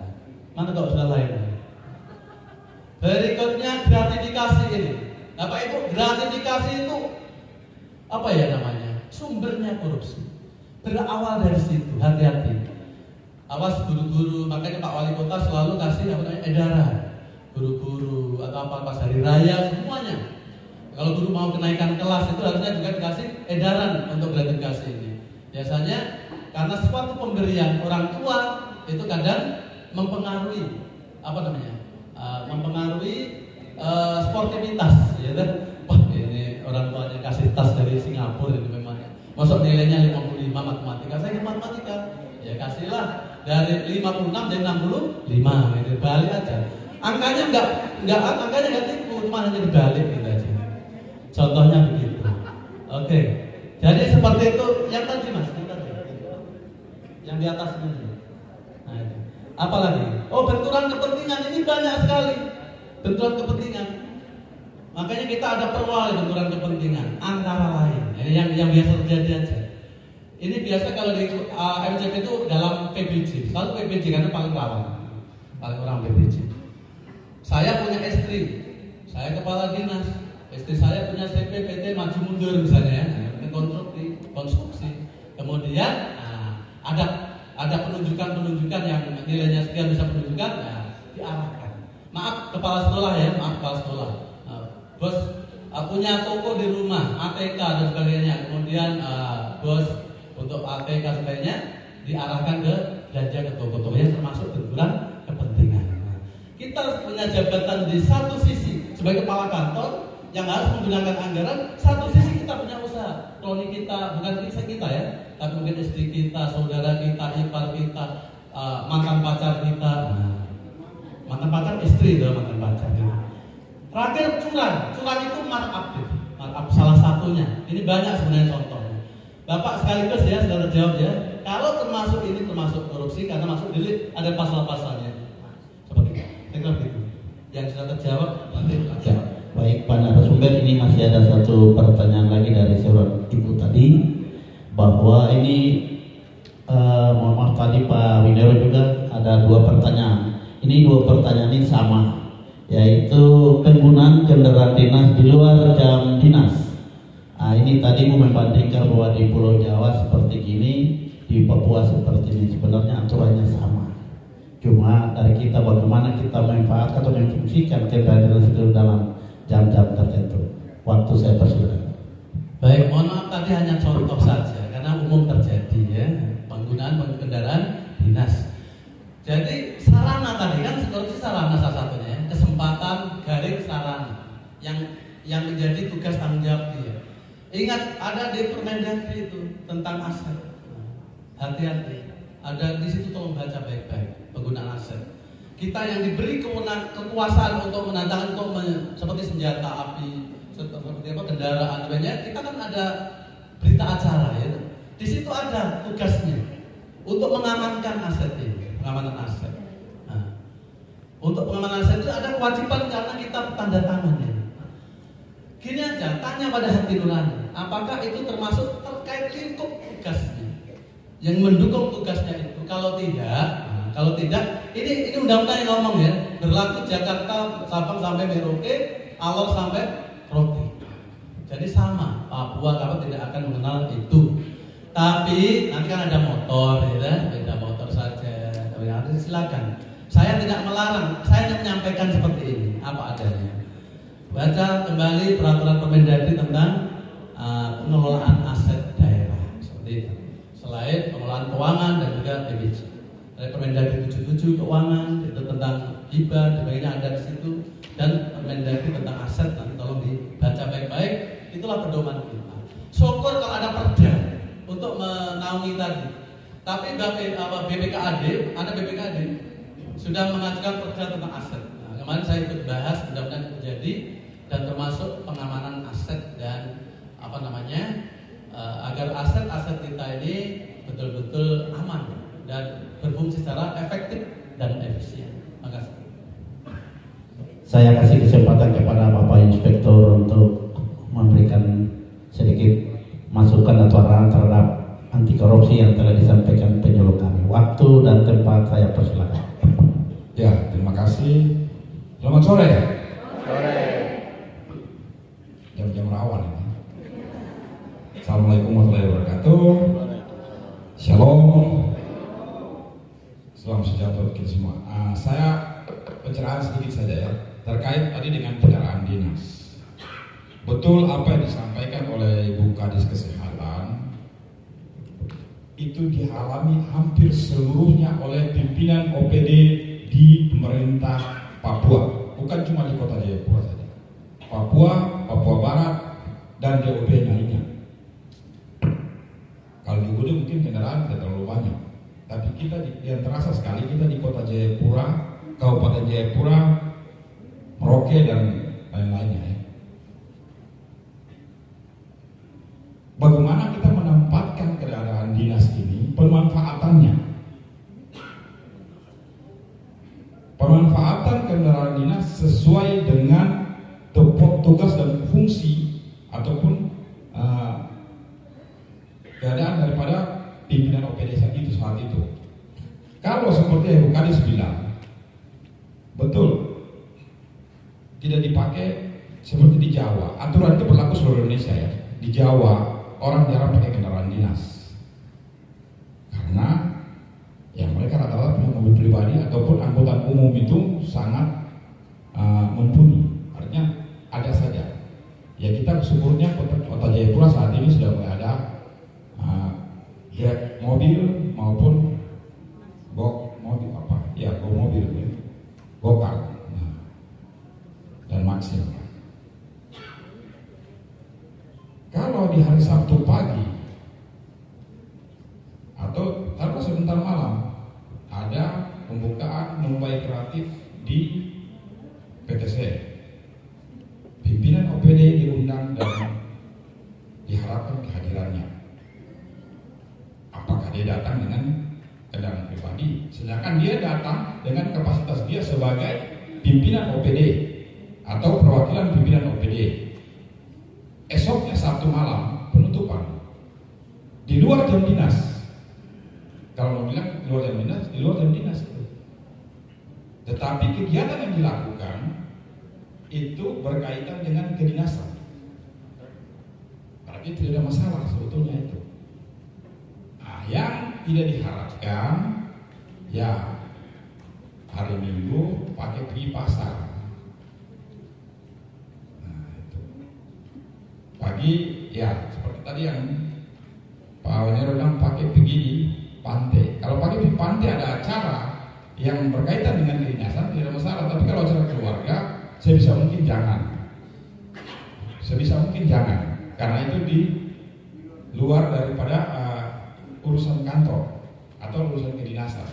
Mana kalau sudah lain? Berikutnya gratifikasi ini. Bapak Ibu, gratifikasi itu apa ya namanya? Sumbernya korupsi. Berawal dari situ, hati-hati. Awas guru-guru, makanya Pak Wali Kota selalu kasih edaran. Guru-guru atau apa pas hari raya semuanya. Kalau guru mau kenaikan kelas itu harusnya juga dikasih edaran untuk gratifikasi ini. Biasanya karena suatu pemberian orang tua itu kadang mempengaruhi mempengaruhi sportivitas, ya kan? Wah ini orang tuanya kasih tas dari Singapura ini memangnya. Masuk nilainya 55 matematika, saya ke matematika, ya kasihlah dari 56 jadi 65, gitu. Balik aja. Angkanya enggak tipu, cuma hanya dibalik gitu aja. Contohnya begitu. Oke. Jadi seperti itu yang tadi Mas, yang di atas ini. Nah, itu. Apalagi? Oh, benturan kepentingan ini banyak sekali. Benturan kepentingan. Makanya kita ada perwali benturan kepentingan antara lain. Ini yang biasa terjadi aja. Ini biasa kalau di MCP itu dalam PBJ. Selalu PBJ karena paling rawan PBJ. Saya punya istri, saya kepala dinas. Istri saya punya CP PT maju mundur misalnya ya. Konstruksi. Kemudian ada penunjukan yang nilainya sekian bisa penunjukan, diarahkan. Maaf kepala sekolah ya, bos punya toko di rumah, ATK dan sebagainya. Kemudian bos untuk ATK sebagainya diarahkan ke belanja ke toko-toko yang termasuk benturan kepentingan. Kita punya jabatan di satu sisi sebagai kepala kantor yang harus menggunakan anggaran, satu sisi kita punya usaha, kroni kita, bukan kita ya, tapi mungkin istri kita, saudara kita, ipar kita, mantan pacar kita. Mantan pacar istri itu mantan pacar. Terakhir curang itu markup salah satunya. Ini banyak sebenarnya contohnya. Bapak sekaligus ya sudah terjawab ya. Kalau termasuk ini termasuk korupsi karena masuk delik ada pasal-pasalnya. Seperti itu. Tinggal begitu. Yang sudah terjawab nanti terjawab. Baik Pak narasumber, ini masih ada satu pertanyaan lagi dari seorang ibu tadi, bahwa ini mohon maaf tadi Pak Winero juga ada dua pertanyaan. Ini dua pertanyaan ini sama, yaitu penggunaan kendaraan dinas di luar jam dinas. Nah, ini tadi mau membandingkan bahwa di Pulau Jawa seperti gini, di Papua seperti ini. Sebenarnya aturannya sama. Cuma dari kita bagaimana kita memanfaatkan atau memfungsikan kehadiran itu dalam jam-jam tertentu. Waktu saya persilakan. Baik, mohon maaf tadi hanya contoh saja karena umum terjadi ya, penggunaan kendaraan dinas. Jadi sarana tadi kan seperti sarana salah satunya ya, kesempatan garing sarana yang menjadi tugas tanggung jawab dia. Ingat ada di Permendagri itu tentang aset. Hati-hati. Ada di situ, tolong baca baik-baik penggunaan aset. Kita yang diberi kekuasaan untuk menantang untuk seperti senjata api, seperti apa kendaraan, banyak kita kan ada berita acara ya. Di situ ada tugasnya untuk mengamankan aset ini, pengamanan aset. Nah, untuk pengamanan aset itu ada kewajiban karena kita tanda tangan ya. Gini aja, tanya pada hati nurani, apakah itu termasuk terkait lingkup tugasnya, yang mendukung tugasnya itu? Kalau tidak, ini undang-undang yang ngomong ya, berlaku Jakarta Sabang sampai Merauke, Alor sampai Rote. Jadi sama, Papua kalau tidak akan mengenal itu. Tapi nanti kan ada motor, ya, beda motor saja. Silakan. Saya tidak melarang, saya hanya menyampaikan seperti ini, apa adanya. Baca kembali peraturan Permendagri tentang pengelolaan aset daerah seperti itu. Selain pengelolaan keuangan dan juga PBJ. Dari Permendagri 77 keuangan itu tentang hibah, sebagainya ada di situ, dan Permendagri tentang aset nanti tolong dibaca baik-baik. Itulah pedoman kita. Syukur kalau ada perda untuk menaungi tadi. Tapi BPKAD, ada BPKAD sudah mengajukan perda tentang aset. Nah, kemarin saya ikut bahas, mudah-mudahan terjadi. Dan termasuk pengamanan aset dan agar aset-aset kita ini betul-betul aman dan berfungsi secara efektif dan efisien. Terima kasih. Saya kasih kesempatan kepada Bapak Inspektur untuk memberikan sedikit masukan atau arahan terhadap anti korupsi yang telah disampaikan penyuluh kami. Waktu dan tempat saya persilakan. Ya, terima kasih. Selamat sore. Sore. Jam-jam rawan ini. Assalamualaikum warahmatullahi wabarakatuh. Shalom. Salam sejahtera untuk kita semua. Saya pencerahan sedikit saja ya terkait tadi dengan kendaraan dinas. Betul apa yang disampaikan oleh Ibu Kadis Kesehatan itu dialami hampir seluruhnya oleh pimpinan OPD di pemerintah Papua, bukan cuma di Kota Jayapura saja. Papua Barat, dan DOB lainnya. Kalau di Gunung mungkin kendaraan tidak terlalu banyak, tapi kita yang terasa sekali kita di Kota Jayapura, Kabupaten Jayapura, Merauke dan lain-lainnya. Ya. Bagaimana kita menempatkan kendaraan dinas ini, pemanfaatannya? Pemanfaatan kendaraan dinas sesuai dengan tugas dan fungsi ataupun keadaan daripada pimpinan OPD saat itu. Kalau seperti yang Bu Kadis bilang, betul tidak dipakai seperti di Jawa. Aturan itu berlaku seluruh Indonesia ya. Di Jawa orang jarang pakai kendaraan dinas karena yang mereka rata-rata punya mobil pribadi ataupun angkutan umum itu sangat mumpuni. Artinya ada saja. Ya kita bersyukurnya Kota Jayapura saat ini sudah mulai ada Grab mobil maupun Go mobil Gokar dan Maxim. Kalau di hari Sabtu pagi atau taruh sebentar malam ada pembukaan Mumbai Kreatif di PTC. Pimpinan OPD diundang dan diharapkan kehadirannya. Apakah dia datang dengan kendaraan pribadi? Sedangkan dia datang dengan kapasitas dia sebagai pimpinan OPD atau perwakilan pimpinan OPD. Esoknya Sabtu malam penutupan di luar jam dinas. Kalau mau bilang di luar jam dinas itu. Tetapi kegiatan yang dilakukan itu berkaitan dengan kedinasan. Karena itu tidak ada masalah sebetulnya itu. Nah, yang tidak diharapkan ya hari Minggu pakai pergi pasar. Nah, itu. Pagi ya seperti tadi yang Pak Wanero bilang pakai pergi di pantai. Kalau pakai di pantai ada acara yang berkaitan dengan kedinasan tidak ada masalah. Tapi kalau acara keluarga, sebisa mungkin jangan. Karena itu di luar daripada urusan kantor atau urusan kedinasan.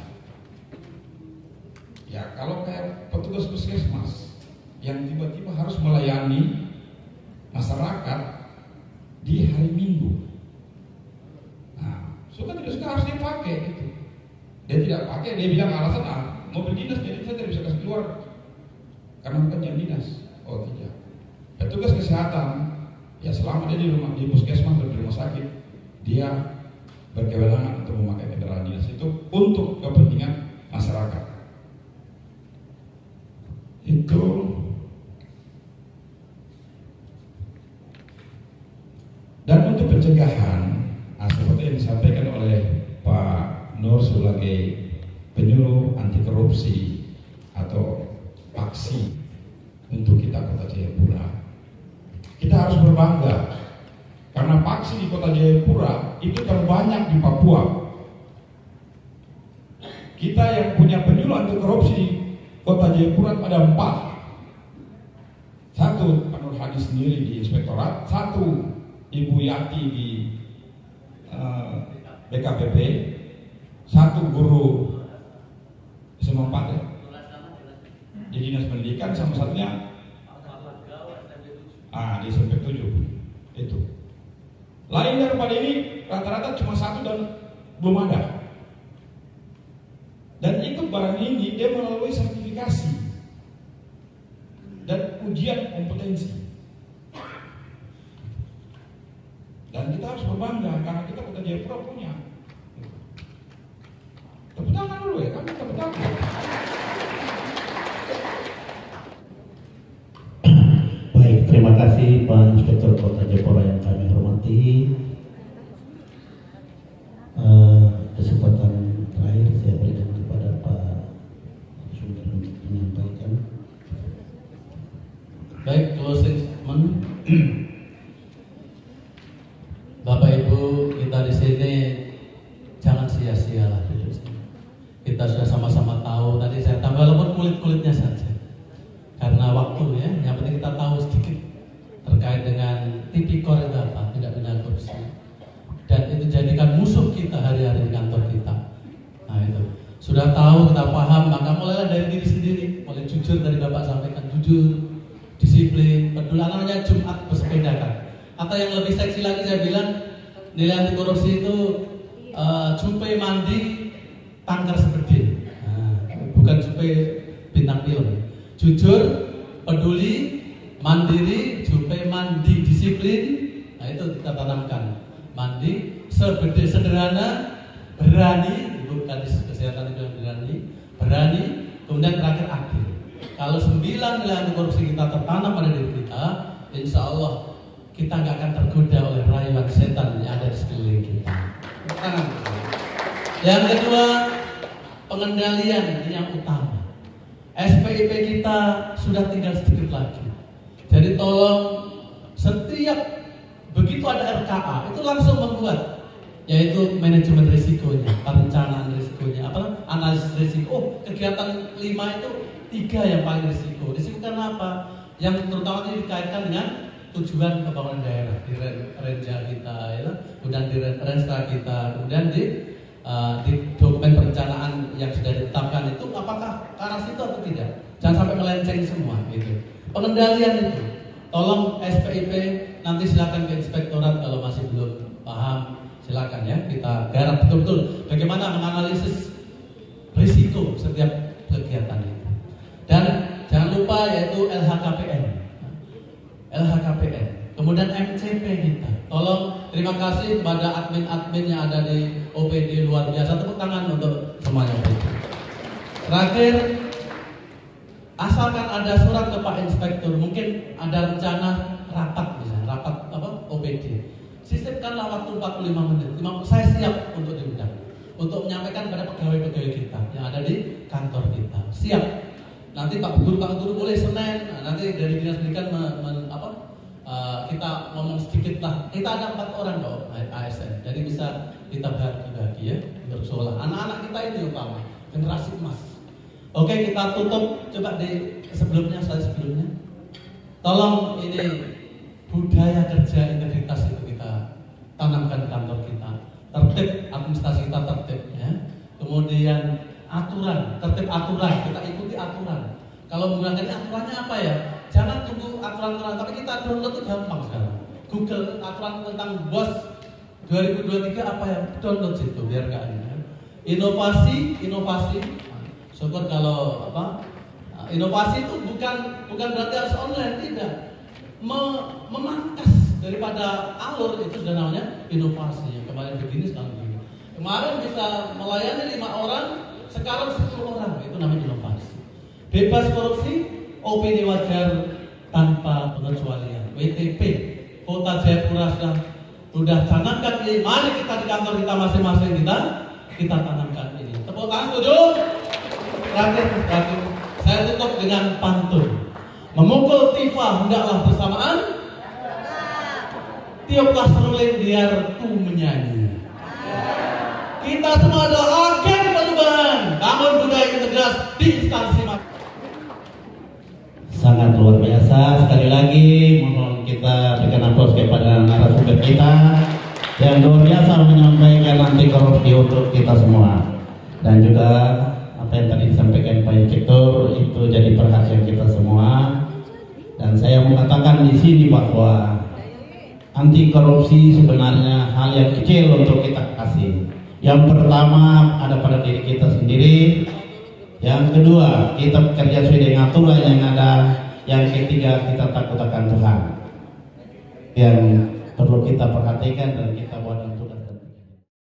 Ya kalau kayak petugas puskesmas yang tiba-tiba harus melayani masyarakat di hari Minggu. Suka tidak suka harus dia pakai gitu. Dia tidak pakai, dia bilang alasan mobil dinas jadi saya tidak bisa kasih keluar karena bukan jam dinas. Oh tidak. Petugas kesehatan ya selama dia di puskesmas atau di rumah sakit dia berkewenangan untuk memakai kendaraan dinas itu untuk kepentingan masyarakat. Itu dan untuk pencegahan seperti yang disampaikan oleh Pak Nur sebagai penyuluh anti korupsi atau paksi untuk kita Kota Jayapura, kita harus berbangga karena paksi di Kota Jayapura itu terbanyak di Papua. Kita yang punya penyuluh anti korupsi di Kota Jayapura ada 4. 1 Pak Nur Hadi sendiri di Inspektorat, 1 Ibu Yati di BKPP, 1 guru SMA 4 ya, di Dinas Pendidikan, sama satunya di SMP 7 itu. Lain daripada ini rata-rata cuma 1 dan belum ada. Dan ikut barang ini dia melalui sertifikasi dan ujian kompetensi. Dan kita harus berbangga karena kita Kota Jayapura punya. Tepuk tangan dulu ya, kami tepuk tangan. Baik, terima kasih Pak Inspektur Kota Jayapura yang kami hormati. Kesempatan terakhir saya berikan kepada Pak Sumber untuk menyampaikan. Baik, closing statement. Bapak Ibu, kita di sini jangan sia-sia lah hidup sini. Kita sudah sama-sama tahu, tadi saya tambah walaupun kulit-kulitnya saja. Karena waktu ya, yang penting kita tahu sedikit terkait dengan tipikor itu apa, tidak benar korupsi. Dan itu jadikan musuh kita hari-hari di kantor kita. Nah itu, sudah tahu, kita paham, maka mulailah dari diri sendiri. Mulai jujur, tadi Bapak sampaikan, jujur, disiplin, peduli, namanya Jumat bersepeda kan. Atau yang lebih seksi lagi saya bilang nilai anti korupsi itu cupai mandi tangkar sepedil, bukan cupai bintang film. Jujur, peduli, mandiri, cupai mandi, disiplin. Nah itu kita tanamkan. Mandi, sederhana, berani, bukan kesehatan itu yang berani, kemudian terakhir adil. Kalau 9 nilai anti korupsi kita tertanam pada diri kita, insya Allah kita nggak akan tergoda oleh rayuan setan yang ada di sekeliling kita. Yang kedua, pengendalian ini yang utama. SPIP kita sudah tinggal sedikit lagi. Jadi tolong setiap begitu ada RKA itu langsung membuat, yaitu manajemen risikonya, perencanaan risikonya, analisis risiko. Oh, kegiatan 5 itu 3 yang paling risiko. Risiko karena apa? Yang terutama ini dikaitkan dengan tujuan pembangunan daerah di renja kita, ya, kemudian di renstra kita, kemudian di dokumen perencanaan yang sudah ditetapkan itu apakah ke arah situ atau tidak? Jangan sampai melenceng semua gitu. Pengendalian itu, tolong SPIP nanti silakan ke inspektorat kalau masih belum paham, silakan ya kita garap betul-betul bagaimana menganalisis risiko setiap kegiatan itu. Dan jangan lupa yaitu LHKPN, kemudian MCP kita. Tolong terima kasih kepada admin-admin yang ada di OPD, luar biasa, tepuk tangan untuk semuanya. Terakhir, asalkan ada surat ke Pak Inspektur, mungkin ada rencana rapat misalnya, rapat OPD. 45 menit. Saya siap untuk diundang, untuk menyampaikan pada pegawai-pegawai kita yang ada di kantor kita. Siap. Nanti Pak Guru boleh Senin. Nanti dari Dinas Pendidikan kita ngomong sedikit lah. Kita ada 4 orang kok ASN, jadi bisa kita bagi-bagi ya bersekolah. Anak-anak kita ini utama, generasi emas. Oke, kita tutup coba di sebelumnya. Tolong ini budaya kerja integritas itu kita tanamkan di kantor kita. Tertib administrasi kita tertib ya. Kemudian tertib aturan, kita ikuti aturan. Kalau menggunakan aturannya apa ya? Jangan tunggu aturan-aturan, tapi kita download itu gampang sekarang. Google aturan tentang BOS 2023 apa ya? Download situ biar gak ada. Inovasi. Syukur kalau inovasi itu bukan berarti harus online, tidak. Memangkas daripada alur itu sudah namanya inovasi. Yang kemarin begini sekarang begini. Kemarin bisa melayani 5 orang, sekarang 10 orang, itu namanya inovasi. Bebas korupsi, opini wajar tanpa pengecualian. WTP Kota Jayapura sudah canangkan ini. Mari kita di kantor kita masing-masing kita tanamkan ini. Tepuk tangan, setuju? Terakhir, saya tutup dengan pantun. Memukul tifa hendaklah bersamaan, tiuplah seruling biar ku menyanyi. Kita semua adalah agen perubahan, bangun budaya integritas di instansi. Sangat luar biasa. Sekali lagi mohon kita berikan aplaus kepada narasumber kita yang luar biasa menyampaikan anti korupsi untuk kita semua. Dan juga apa yang tadi disampaikan Pak Inspektur itu jadi perhatian kita semua. Dan saya mengatakan di sini bahwa anti korupsi sebenarnya hal yang kecil untuk kita kasih. Yang pertama ada pada diri kita sendiri. Yang kedua, kita bekerja sesuai dengan aturan yang ada. Yang ketiga, kita takut akan Tuhan. Yang perlu kita perhatikan dan kita buat untuk